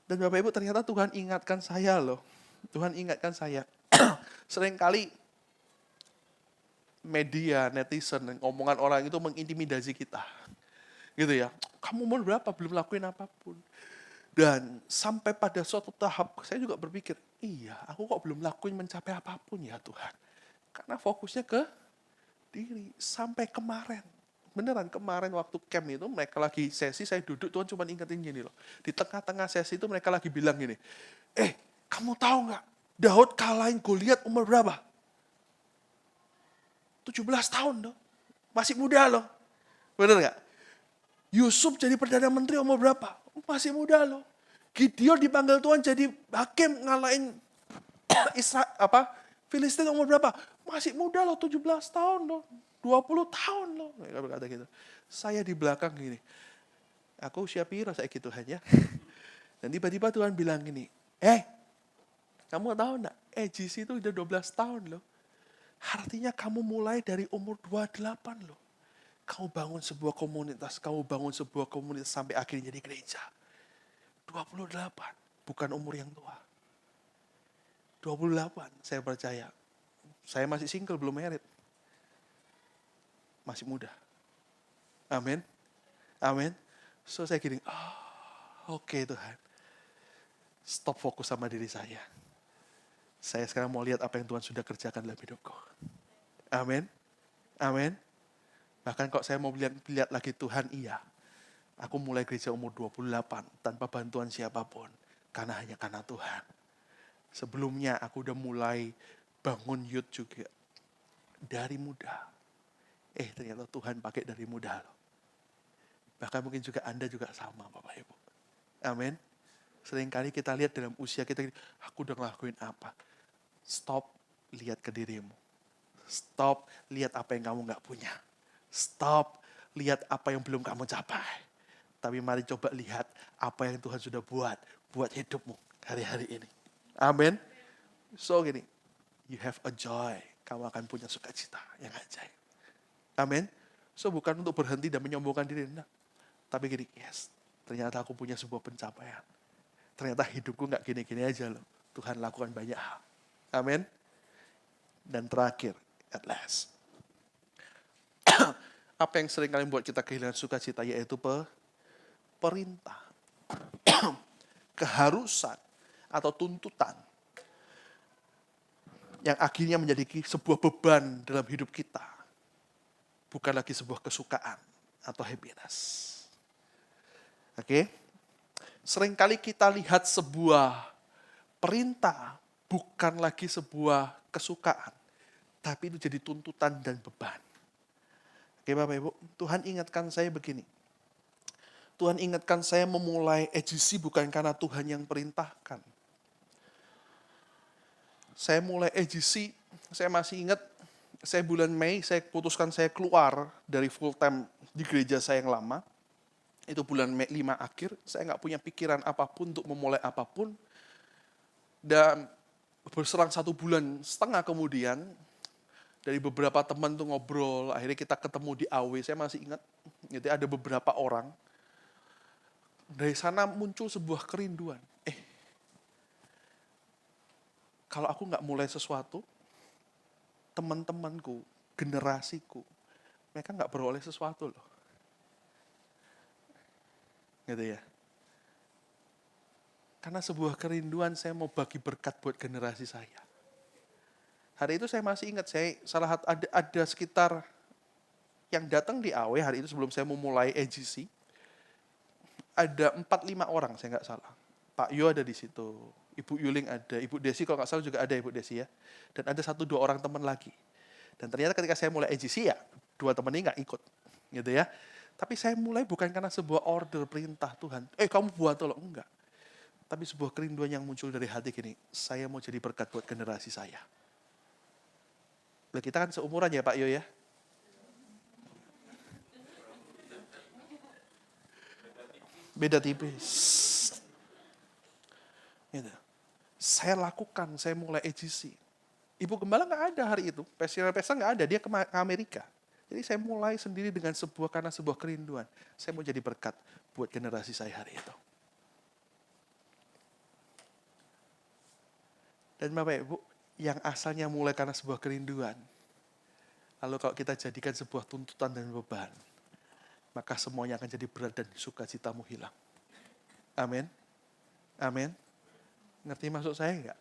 Dan Bapak Ibu ternyata Tuhan ingatkan saya loh. Tuhan ingatkan saya. Seringkali media, netizen, omongan orang itu mengintimidasi kita. Gitu ya. Kamu umur berapa? Belum lakuin apapun. Dan sampai pada suatu tahap, saya juga berpikir, aku kok belum lakuin mencapai apapun ya Tuhan. Karena fokusnya ke diri. Sampai kemarin. Beneran kemarin waktu camp itu mereka lagi sesi, saya duduk, Tuhan cuma ingetin gini loh. Di tengah-tengah sesi itu mereka lagi bilang gini, kamu tahu nggak Daud kalahin Goliat umur berapa? 17 tahun loh. Masih muda loh. Bener nggak? Yusuf jadi Perdana Menteri umur berapa? Masih muda loh. Gideon dipanggil Tuhan jadi hakim ngalahin Filistin umur berapa? Masih muda loh, 17 tahun loh. 20 tahun loh. Mereka berkata gitu. Saya di belakang gini. Aku usia piro saya gitu hanya. Dan tiba-tiba Tuhan bilang gini. Kamu tahu enggak? GC itu udah 12 tahun loh. Artinya kamu mulai dari umur 28 loh. Kamu bangun sebuah komunitas, sampai akhirnya jadi gereja. 28, bukan umur yang tua. 28, saya percaya. Saya masih single, belum married. Masih muda. Amin. Amin. So saya gini, oke Tuhan. Stop fokus sama diri saya. Saya sekarang mau lihat apa yang Tuhan sudah kerjakan dalam hidupku. Amin. Amin. Bahkan kalau saya mau lihat lagi Tuhan, aku mulai gereja umur 28 tanpa bantuan siapapun. Karena hanya karena Tuhan. Sebelumnya aku udah mulai bangun youth juga. Dari muda. Ternyata Tuhan pakai dari muda loh. Bahkan mungkin juga Anda juga sama Bapak Ibu. Amin. Seringkali kita lihat dalam usia kita, aku udah ngelakuin apa. Stop lihat ke dirimu. Stop lihat apa yang kamu gak punya. Stop lihat apa yang belum kamu capai. Tapi mari coba lihat apa yang Tuhan sudah buat hidupmu hari-hari ini. Amin. So gini, you have a joy kamu akan punya sukacita yang ajaib. Amin. So bukan untuk berhenti dan menyombongkan diri, enggak. Tapi gini, yes, ternyata aku punya sebuah pencapaian. Ternyata hidupku nggak gini-gini aja loh. Tuhan lakukan banyak hal. Amin. Dan terakhir, at last. Apa yang sering kali membuat kita kehilangan sukacita, yaitu perintah. Keharusan atau tuntutan. Yang akhirnya menjadi sebuah beban dalam hidup kita. Bukan lagi sebuah kesukaan atau happiness. Oke? Seringkali kita lihat sebuah perintah bukan lagi sebuah kesukaan, tapi itu jadi tuntutan dan beban. Oke Bapak Ibu, Tuhan ingatkan saya begini. Tuhan ingatkan saya memulai EGC bukan karena Tuhan yang perintahkan. Saya mulai EGC, saya masih ingat, saya bulan Mei, saya putuskan saya keluar dari full time di gereja saya yang lama. Itu bulan Mei 5 akhir, saya nggak punya pikiran apapun untuk memulai apapun. Dan berselang 1,5 bulan kemudian, dari beberapa teman tuh ngobrol, akhirnya kita ketemu di AW, saya masih ingat, jadi ada beberapa orang. Dari sana muncul sebuah kerinduan. Kalau aku nggak mulai sesuatu, teman-temanku, generasiku, mereka nggak beroleh sesuatu loh. Gitu ya. Karena sebuah kerinduan saya mau bagi berkat buat generasi saya. Hari itu saya masih ingat, ada sekitar yang datang di AW hari itu sebelum saya memulai EGC. Ada 4-5 orang, saya nggak salah. Pak Yo ada di situ, Ibu Yuling ada, Ibu Desi kalau nggak salah juga ada Ibu Desi ya. Dan ada 1-2 orang teman lagi. Dan ternyata ketika saya mulai EGC ya, 2 teman ini nggak ikut. Gitu ya. Tapi saya mulai bukan karena sebuah order perintah Tuhan. Kamu buat tolong. Enggak. Tapi sebuah kerinduan yang muncul dari hati gini. Saya mau jadi berkat buat generasi saya. Nah, kita kan seumuran ya Pak Yo ya. Beda tipis. Gitu. Saya lakukan, saya mulai EGC. Ibu Gembala nggak ada hari itu. Pesta nggak ada, dia ke Amerika. Jadi saya mulai sendiri karena sebuah kerinduan. Saya mau jadi berkat buat generasi saya hari itu. Dan Bapak Ibu, yang asalnya mulai karena sebuah kerinduan, lalu kalau kita jadikan sebuah tuntutan dan beban, maka semuanya akan jadi berat dan sukacitamu hilang. Amin. Amin. Ngerti maksud saya enggak?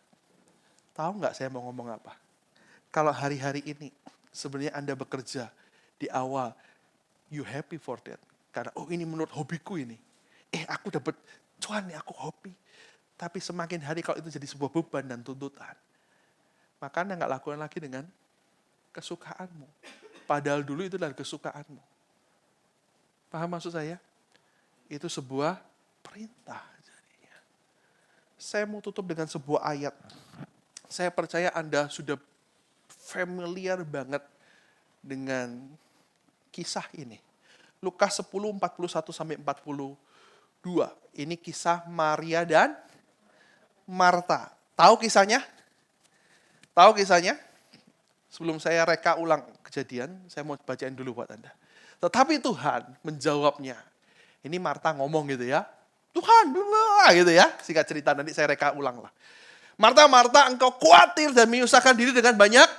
Tahu enggak saya mau ngomong apa? Kalau hari-hari ini sebenarnya Anda bekerja di awal, you happy for that. Karena, ini menurut hobiku ini. Aku dapat cuan nih, aku hobi. Tapi semakin hari kalau itu jadi sebuah beban dan tuntutan, maka Anda nggak lakukan lagi dengan kesukaanmu. Padahal dulu itu adalah kesukaanmu. Paham maksud saya? Itu sebuah perintah. Jadinya. Saya mau tutup dengan sebuah ayat. Saya percaya Anda sudah familiar banget dengan kisah ini. Lukas 10, 41-42. Ini kisah Maria dan Marta. Tahu kisahnya? Tahu kisahnya? Sebelum saya reka ulang kejadian, saya mau bacain dulu buat Anda. Tetapi Tuhan menjawabnya. Ini Marta ngomong gitu ya. Tuhan, gitu ya. Singkat cerita, nanti saya reka ulang lah. Marta, Marta, engkau khawatir dan menyusahkan diri dengan banyak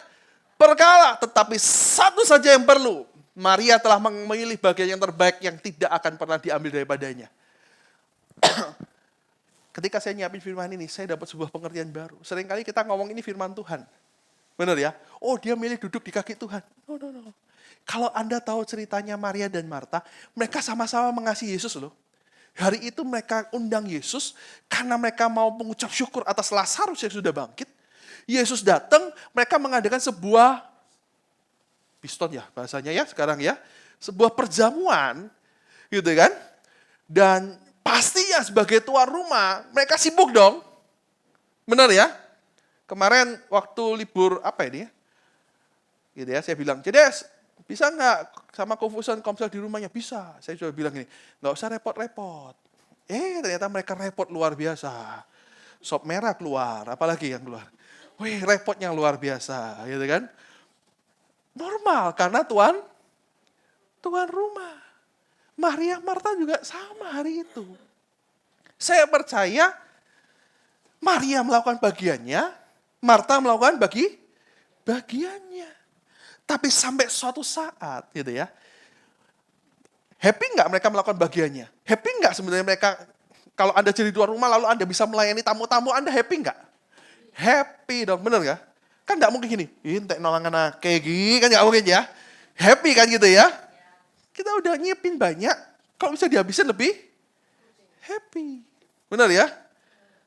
perkara. Tetapi satu saja yang perlu. Maria telah memilih bagian yang terbaik yang tidak akan pernah diambil daripadanya. Ketika saya nyiapin firman ini, saya dapat sebuah pengertian baru. Seringkali kita ngomong ini firman Tuhan. Benar ya? Dia milih duduk di kaki Tuhan. No. Kalau Anda tahu ceritanya Maria dan Marta, mereka sama-sama mengasihi Yesus loh. Hari itu mereka undang Yesus karena mereka mau mengucap syukur atas Lazarus yang sudah bangkit. Yesus datang, mereka mengadakan sebuah piston ya bahasanya ya sekarang ya. Sebuah perjamuan gitu kan. Dan pastinya sebagai tuan rumah, mereka sibuk dong. Benar ya? Kemarin waktu libur apa ini ya? Gitu ya, saya bilang, Cedes, bisa nggak sama Konfusian Komsel di rumahnya? Bisa. Saya sudah bilang gini, nggak usah repot-repot. Ternyata mereka repot luar biasa. Sop merah keluar, apalagi yang keluar. Repotnya luar biasa, gitu kan? Normal, karena tuan rumah. Maria, Marta juga sama hari itu. Saya percaya Maria melakukan bagiannya, Marta melakukan bagiannya. Tapi sampai suatu saat gitu ya, happy nggak mereka melakukan bagiannya? Happy nggak sebenarnya mereka, kalau Anda jadi tuan rumah lalu Anda bisa melayani tamu-tamu, Anda happy nggak? Happy dong, bener nggak? Kan nggak mungkin gini, intek nolongan kayak gini, kan nggak mungkin ya. Happy kan gitu ya. Kita udah nyiapin banyak, kalau bisa dihabisin lebih happy. Bener ya?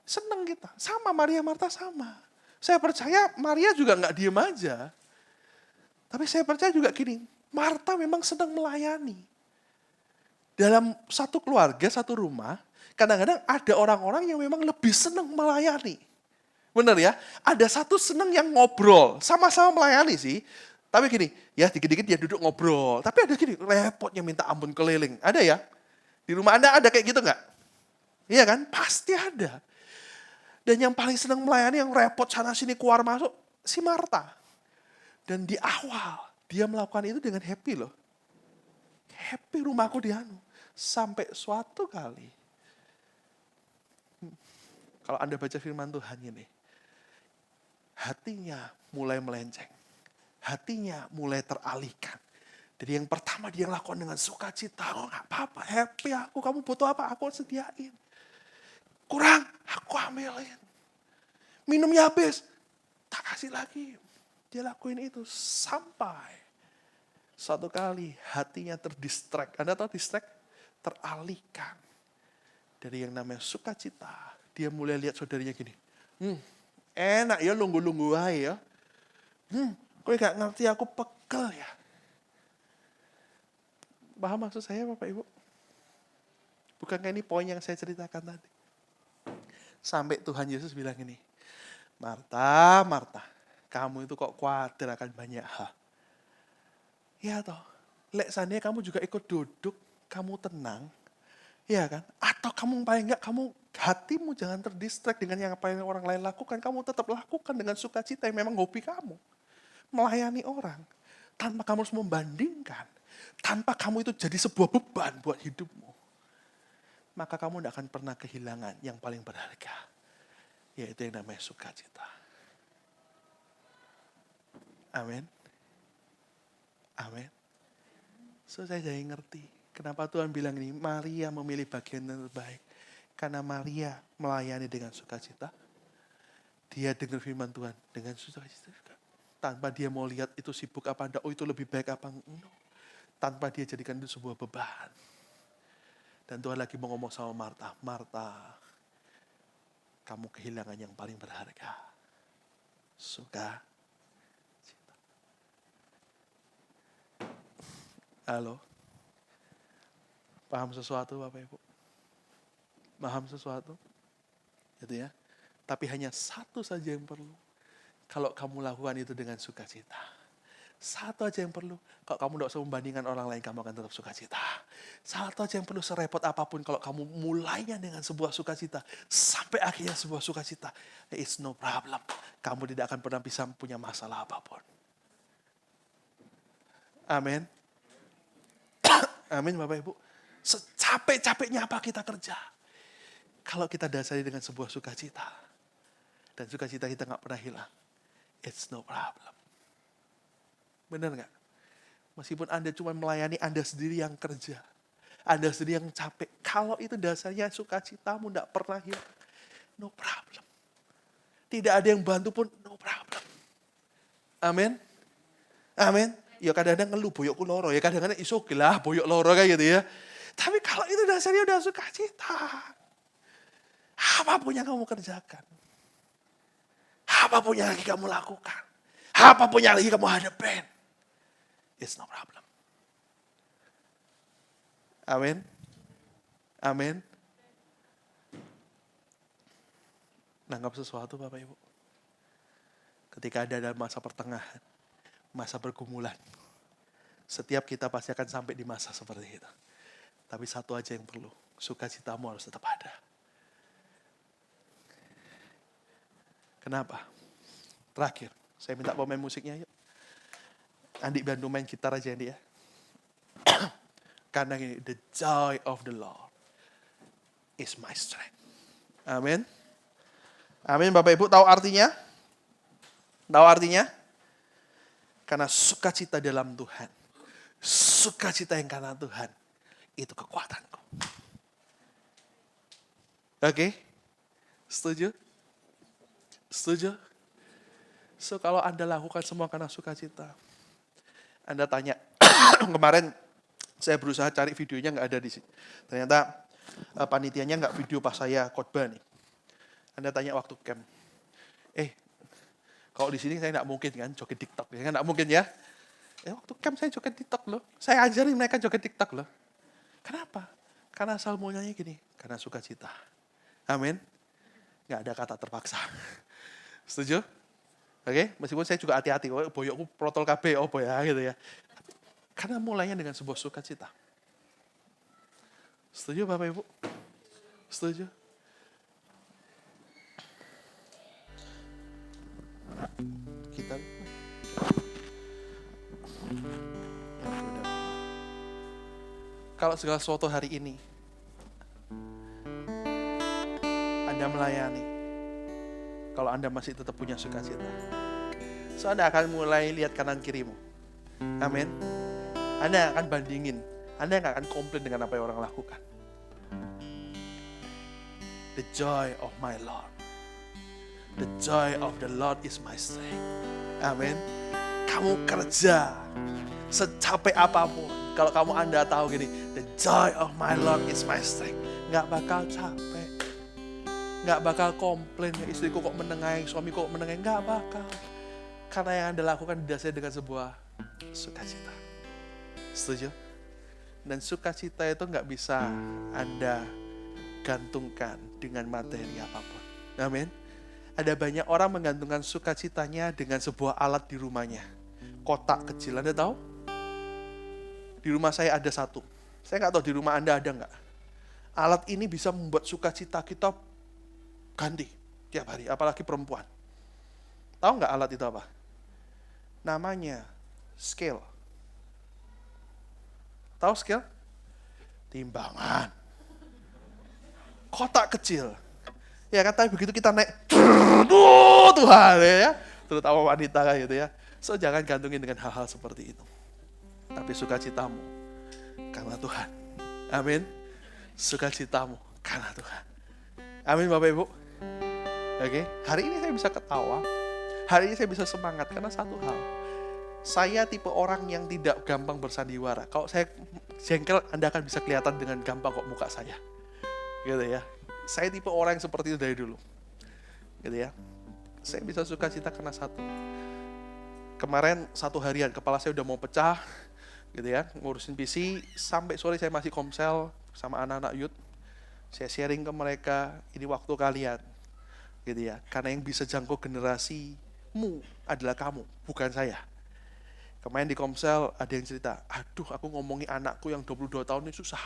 Seneng kita. Sama Maria, Marta sama. Saya percaya Maria juga nggak diem aja. Tapi saya percaya juga gini, Marta memang sedang melayani. Dalam satu keluarga, satu rumah, kadang-kadang ada orang-orang yang memang lebih senang melayani. Benar ya? Ada satu senang yang ngobrol, sama-sama melayani sih. Tapi gini, ya dikit-dikit dia duduk ngobrol. Tapi ada gini, repotnya minta ampun keliling. Ada ya? Di rumah Anda ada kayak gitu nggak? Iya kan? Pasti ada. Dan yang paling senang melayani, yang repot sana-sini keluar masuk, si Marta. Dan di awal, dia melakukan itu dengan happy loh. Happy rumahku dianu. Sampai suatu kali, kalau Anda baca firman Tuhan ini, hatinya mulai melenceng. Hatinya mulai teralihkan. Jadi yang pertama dia lakukan dengan sukacita. Oh gak apa-apa, happy aku. Kamu butuh apa? Aku sediain. Kurang, aku ambilin. Minumnya habis, tak kasih lagi. Dia lakuin itu sampai satu kali hatinya terdistract. Anda tahu distract? Teralihkan. Dari yang namanya sukacita. Dia mulai lihat saudaranya gini. Enak ya lunggu-lunggu aja ya. Kok gak ngerti aku pegel ya. Paham maksud saya Bapak Ibu? Bukankah ini poin yang saya ceritakan tadi? Sampai Tuhan Yesus bilang ini. Marta, Marta. Kamu itu kok khawatir akan banyak hal. Ya toh, lek seandainya kamu juga ikut duduk, kamu tenang, ya kan? Atau kamu paling enggak, kamu hatimu jangan terdistract dengan yang apa yang orang lain lakukan. Kamu tetap lakukan dengan sukacita yang memang hobi kamu. Melayani orang. Tanpa kamu harus membandingkan. Tanpa kamu itu jadi sebuah beban buat hidupmu. Maka kamu tidak akan pernah kehilangan yang paling berharga. Yaitu yang namanya sukacita. Amin. Amin. So saya jadi ngerti. Kenapa Tuhan bilang ini, Maria memilih bagian yang terbaik. Karena Maria melayani dengan sukacita. Dia dengar firman Tuhan dengan sukacita juga. Tanpa dia mau lihat itu sibuk apa enggak, oh itu lebih baik apa enggak. Tanpa dia jadikan itu sebuah beban. Dan Tuhan lagi mau ngomong sama Marta. Marta, kamu kehilangan yang paling berharga. Sukacita. Halo? Paham sesuatu Bapak Ibu? Paham sesuatu? Gitu ya. Tapi hanya satu saja yang perlu. Kalau kamu lakukan itu dengan sukacita. Satu aja yang perlu. Kalau kamu tidak usah membandingkan orang lain, kamu akan tetap sukacita. Satu aja yang perlu, serepot apapun. Kalau kamu mulainya dengan sebuah sukacita. Sampai akhirnya sebuah sukacita. It's no problem. Kamu tidak akan pernah bisa punya masalah apapun. Amin. Amin Bapak Ibu. Secapek-capeknya apa kita kerja. Kalau kita dasari dengan sebuah sukacita. Dan sukacita kita gak pernah hilang. It's no problem. Benar gak? Meskipun Anda cuma melayani Anda sendiri yang kerja. Anda sendiri yang capek. Kalau itu dasarnya sukacitamu gak pernah hilang. No problem. Tidak ada yang bantu pun no problem. Amin. Amin. Ya kadang-kadang ngeluh boyokku loro. Ya kadang-kadang iso lah boyok loro kayak gitu ya. Tapi kalau itu dasarnya udah sukacita. Apapun yang kamu kerjakan. Apapun yang lagi kamu lakukan. Apapun yang lagi kamu hadapin. It's no problem. Amin. Amin. Nanggap sesuatu Bapak Ibu. Ketika ada dalam masa pertengahan. Masa pergumulan. Setiap kita pasti akan sampai di masa seperti itu. Tapi satu aja yang perlu. Sukacitamu harus tetap ada. Kenapa? Terakhir. Saya minta pemain musiknya yuk. Andi bantu main gitar aja Andi ya. Karena gini, the joy of the Lord is my strength. Amin. Amin Bapak Ibu, tahu artinya? Tahu artinya? Karena sukacita dalam Tuhan. Sukacita yang karena Tuhan. Itu kekuatanku. Oke? Setuju? Setuju? So kalau Anda lakukan semua karena sukacita. Anda tanya, kemarin saya berusaha cari videonya nggak ada di sini. Ternyata panitianya nggak video pas saya khotbah nih. Anda tanya waktu camp. Kalau di sini saya nggak mungkin kan joget TikTok. Ya nggak mungkin ya. Waktu camp saya joget TikTok loh. Saya ajarin mereka joget TikTok loh. Kenapa? Karena asal maunya gini. Karena sukacita. Amin. Nggak ada kata terpaksa. Setuju? Oke, meskipun saya juga hati-hati, boyokku protol KB, apa ya gitu ya. Karena mulainya dengan sebuah sukacita. Setuju Bapak Ibu? Setuju? Kita kalau segala sesuatu hari ini Anda melayani, kalau Anda masih tetap punya sukacita, so Anda akan mulai lihat kanan kirimu. Amin. Anda akan bandingin, Anda nggak akan komplain dengan apa yang orang lakukan. The joy of my Lord. The joy of the Lord is my strength. Amin. Kamu kerja secapek apapun. Kalau Anda tahu gini, the joy of my Lord is my strength. Nggak bakal capek. Nggak bakal komplain, ya istriku kok menengahin, suamiku kok menengahin. Nggak bakal. Karena yang Anda lakukan didasari dengan sebuah sukacita. Setuju? Dan sukacita itu nggak bisa Anda gantungkan dengan materi apapun. Amin. Ada banyak orang menggantungkan sukacitanya dengan sebuah alat di rumahnya. Kotak kecil, Anda tahu? Di rumah saya ada satu. Saya nggak tahu di rumah Anda ada nggak. Alat ini bisa membuat sukacita kita ganti tiap hari, apalagi perempuan. Tahu nggak alat itu apa? Namanya scale. Tahu scale? Timbangan. Kotak kecil. Ya kan, tapi begitu kita naik, Tuhan ya, terutama wanita kan gitu ya. So jangan gantungin dengan hal-hal seperti itu. Tapi sukacitamu karena Tuhan. Amin. Sukacitamu karena Tuhan. Amin Bapak Ibu. Oke, hari ini saya bisa ketawa. Hari ini saya bisa semangat karena satu hal. Saya tipe orang yang tidak gampang bersandiwara. Kalau saya jengkel, Anda akan bisa kelihatan dengan gampang kok muka saya. Gitu ya. Saya tipe orang yang seperti itu dari dulu. Gitu ya. Saya bisa sukacita karena satu. Kemarin satu harian kepala saya udah mau pecah. Gitu ya, ngurusin PC sampai sore saya masih komsel sama anak-anak youth. Saya sharing ke mereka, ini waktu kalian. Gitu ya. Karena yang bisa jangkau generasimu adalah kamu, bukan saya. Kemarin di komsel ada yang cerita, aduh aku ngomongin anakku yang 22 tahun ini susah.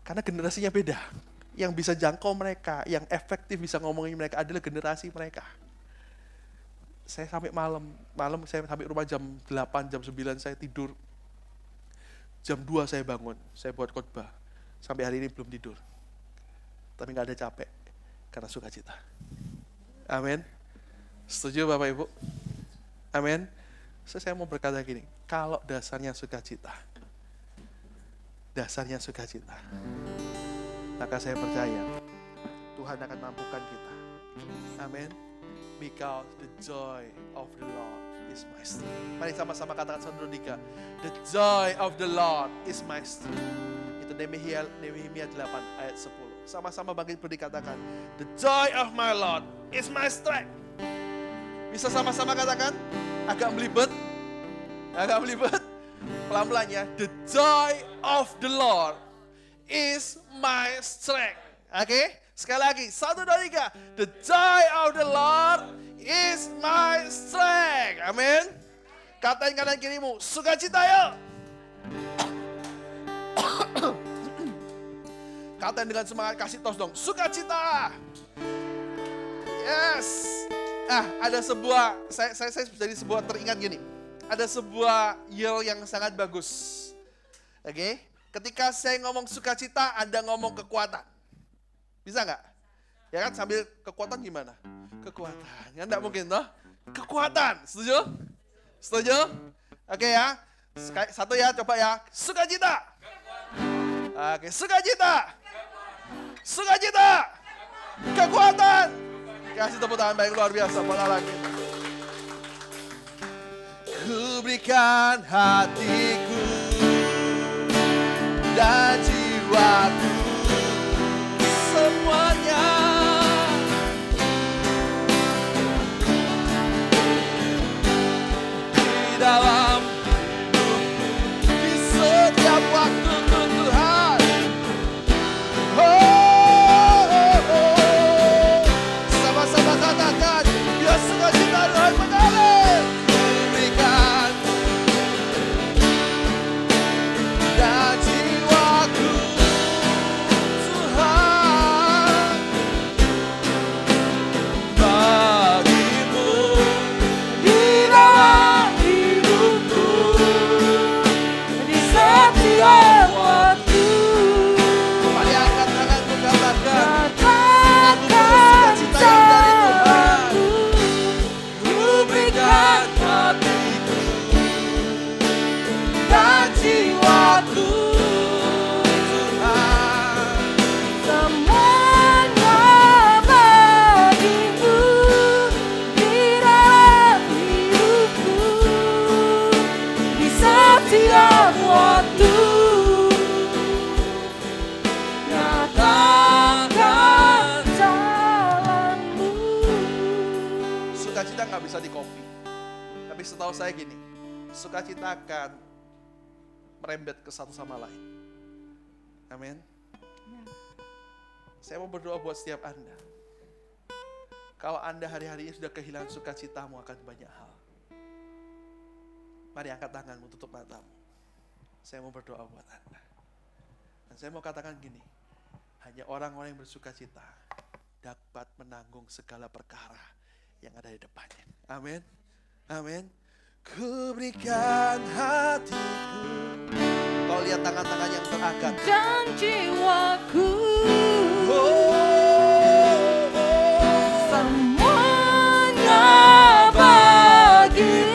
Karena generasinya beda. Yang bisa jangkau mereka, yang efektif bisa ngomongin mereka adalah generasi mereka. Saya sampai malam saya sampai rumah jam 8, jam 9 saya tidur. Jam 2 saya bangun, saya buat khotbah. Sampai hari ini belum tidur. Tapi nggak ada capek, karena sukacita. Amin. Setuju Bapak Ibu? Amin. Saya mau berkata gini, kalau dasarnya sukacita, maka saya percaya Tuhan akan mampukan kita. Amin. Because the joy of the Lord is my strength. Mari sama-sama katakan 1, 2, 3. The joy of the Lord is my strength. Itu Nehemia 8 ayat 10. Sama-sama bangkit berdiri katakan, the joy of my Lord is my strength. Bisa sama-sama katakan? Agak melibet. Pelan-pelan ya. The joy of the Lord is my strength. Oke? Sekali lagi. 1, 2, 3. The joy of the Lord is my strength. Amin. Katain kanan kirimu, sukacita yuk. Katain dengan semangat, kasih tos dong. Sukacita. Yes. Ada sebuah, saya jadi sebuah teringat gini. ada sebuah yel yang sangat bagus. Oke, ketika saya ngomong sukacita, Anda ngomong kekuatan. Bisa nggak? Ya kan, sambil kekuatan gimana? Kekuatan, ya enggak mungkin toh? Kekuatan, setuju? Setuju? Oke ya, satu ya, coba ya. Sukacita. Oke, sukacita. Sukacita. Kekuatan. Kasih tepuk tangan baik luar biasa, bola lagi. Ku berikan hatiku dan jiwaku semuanya di dalam hidupku di setiap waktu Tuhan. Sama-sama katakan, biar sukacita Tuhan mengalir. Berikan dan jiwaku Tuhan bagimu di dalam hidupku di setiap waktu. Mari angkat tanganku, katakan sukacita yang dari Tuhan. Ku berikan hatiku dan jiwaku Tuhan. Semuanya bagimu di dalam hidupku di setiap waktu. Nyatakan jalanmu. Sukacita nggak bisa dikopi. Tapi setahu saya gini, sukacita akan merembet ke satu sama lain. Amin. Saya mau berdoa buat setiap Anda. Kalau Anda hari-hari ini sudah kehilangan sukacitamu akan banyak hal. Mari angkat tanganmu, tutup matamu. Saya mau berdoa buat Anda. Dan saya mau katakan gini, hanya orang-orang yang bersukacita dapat menanggung segala perkara yang ada di depannya. Amin. Amin. Ku berikan hatiku. Kau lihat tangan-tangan yang terangkat. Dan jiwaku semuanya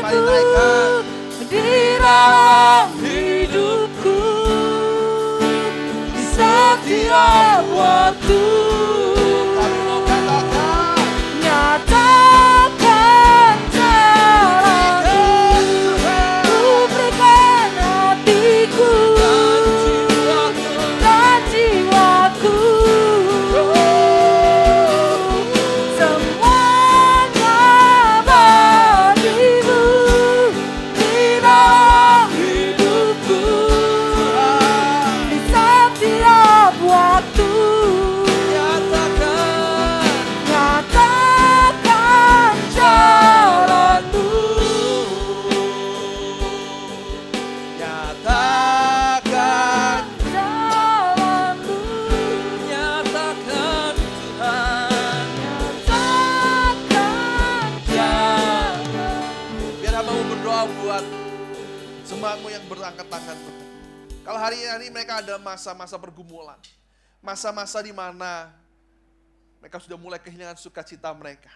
Mari naikkan. bagimu di dalam hidupku di setiap waktu. Kami mau katakan. Nyatakan jalanmu. Ku berikan hatiku dan jiwaku. Semuanya bagimu di dalam hidupku di setiap waktu. Nyatakan jalanmu. Nyatakan. Jalanmu. Nyatakan Tuhan. Nyatakan jalanmu. Biar hamba berdoa buat semuamu yang berangkat tangan. Kalau hari-hari mereka ada masa-masa pergumulan. Masa-masa di mana mereka sudah mulai kehilangan sukacita mereka.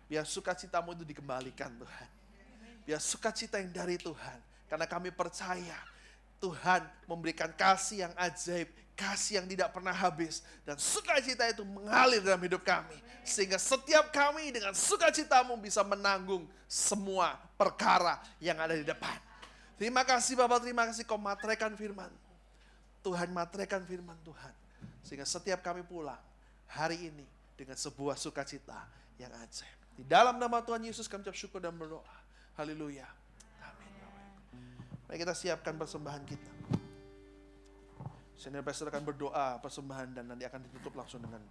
Biar sukacitamu itu dikembalikan Tuhan. Biar sukacita yang dari Tuhan. Karena kami percaya Tuhan memberikan kasih yang ajaib. Kasih yang tidak pernah habis. Dan sukacita itu mengalir dalam hidup kami. Sehingga setiap kami dengan sukacitamu bisa menanggung semua perkara yang ada di depan. Terima kasih Bapak, terima kasih kau materaikan firman. Tuhan materaikan firman Tuhan. Sehingga setiap kami pulang hari ini dengan sebuah sukacita yang ajaib. Di dalam nama Tuhan Yesus kami ucap syukur dan berdoa. Haleluya. Amin. Mari kita siapkan persembahan kita. Senior pastor akan berdoa persembahan dan nanti akan ditutup langsung dengan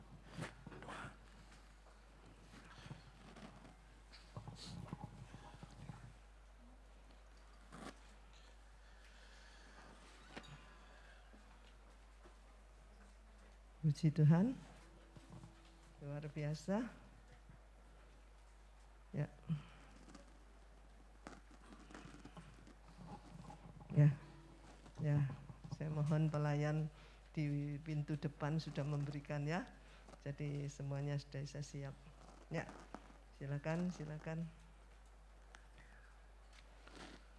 doa. Puji Tuhan. Luar biasa. Ya. Ya, ya, saya mohon pelayan di pintu depan sudah memberikan ya. Jadi semuanya sudah bisa siap. Ya, silakan, silakan.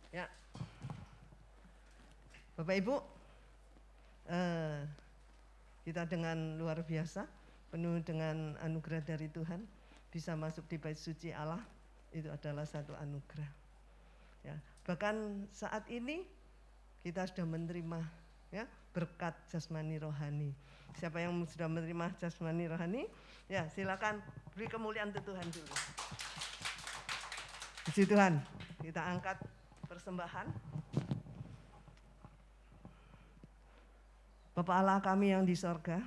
Ya, Bapak Ibu, kita dengan luar biasa, penuh dengan anugerah dari Tuhan, bisa masuk di bait suci Allah, itu adalah satu anugerah. Ya, bahkan saat ini kita sudah menerima ya berkat jasmani rohani. Siapa yang sudah menerima jasmani rohani, ya silakan beri kemuliaan untuk Tuhan dulu. Puji Tuhan, kita angkat persembahan. Bapa Allah kami yang di sorga,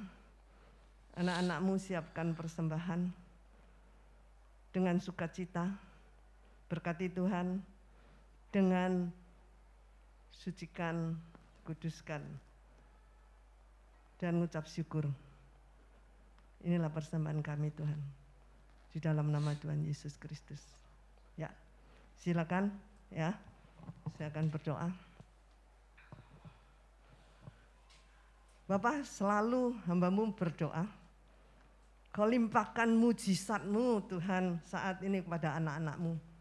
anak-anak-Mu siapkan persembahan dengan sukacita. Berkati Tuhan dengan sucikan, kuduskan, dan mengucap syukur. Inilah persembahan kami Tuhan, di dalam nama Tuhan Yesus Kristus. Ya, silakan ya, saya akan berdoa. Bapak, selalu hamba-Mu berdoa, Kau limpahkan mujizat-Mu Tuhan saat ini kepada anak-anak-Mu.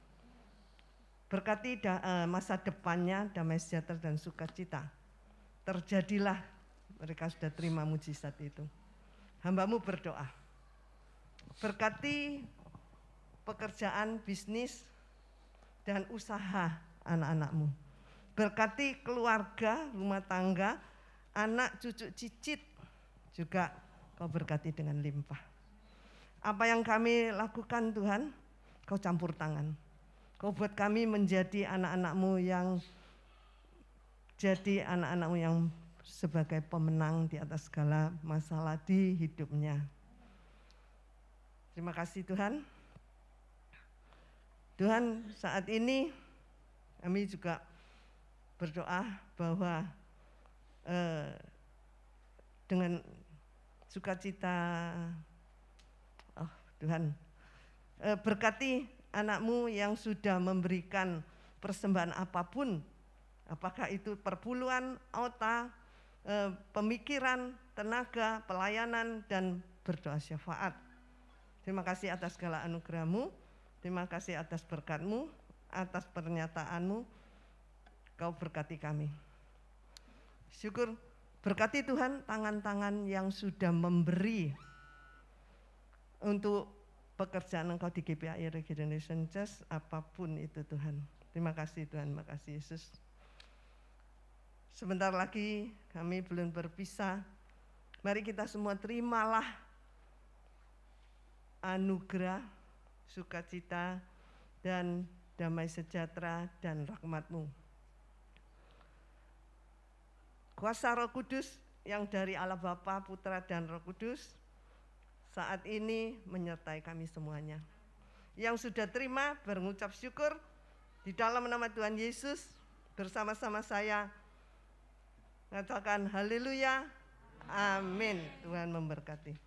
Berkati masa depannya damai sejahtera dan sukacita. Terjadilah, mereka sudah terima mujizat itu. Hamba-Mu berdoa, berkati pekerjaan, bisnis, dan usaha anak-anak-Mu. Berkati keluarga, rumah tangga, anak, cucu, cicit, juga Kau berkati dengan limpah. Apa yang kami lakukan Tuhan, Kau campur tangan. Kau buat kami menjadi anak-anak-Mu yang sebagai pemenang di atas segala masalah di hidupnya. Terima kasih Tuhan. Tuhan, saat ini kami juga berdoa bahwa dengan sukacita, Tuhan, berkati anak-Mu yang sudah memberikan persembahan apapun, apakah itu perpuluhan, otak, pemikiran, tenaga, pelayanan, dan berdoa syafaat. Terima kasih atas segala anugerah-Mu, terima kasih atas berkat-Mu, atas pernyataan-Mu, Kau berkati kami. Syukur, berkati Tuhan tangan-tangan yang sudah memberi untuk pekerjaan Engkau di GPI Regeneration Church, apapun itu Tuhan. Terima kasih Tuhan, terima kasih Yesus. Sebentar lagi kami belum berpisah. Mari kita semua terimalah anugerah, sukacita, dan damai sejahtera dan rahmat-Mu. Kuasa Roh Kudus yang dari Allah Bapa, Putra, dan Roh Kudus saat ini menyertai kami semuanya. Yang sudah terima berucap syukur di dalam nama Tuhan Yesus, bersama-sama saya katakan haleluya, amin. Tuhan memberkati.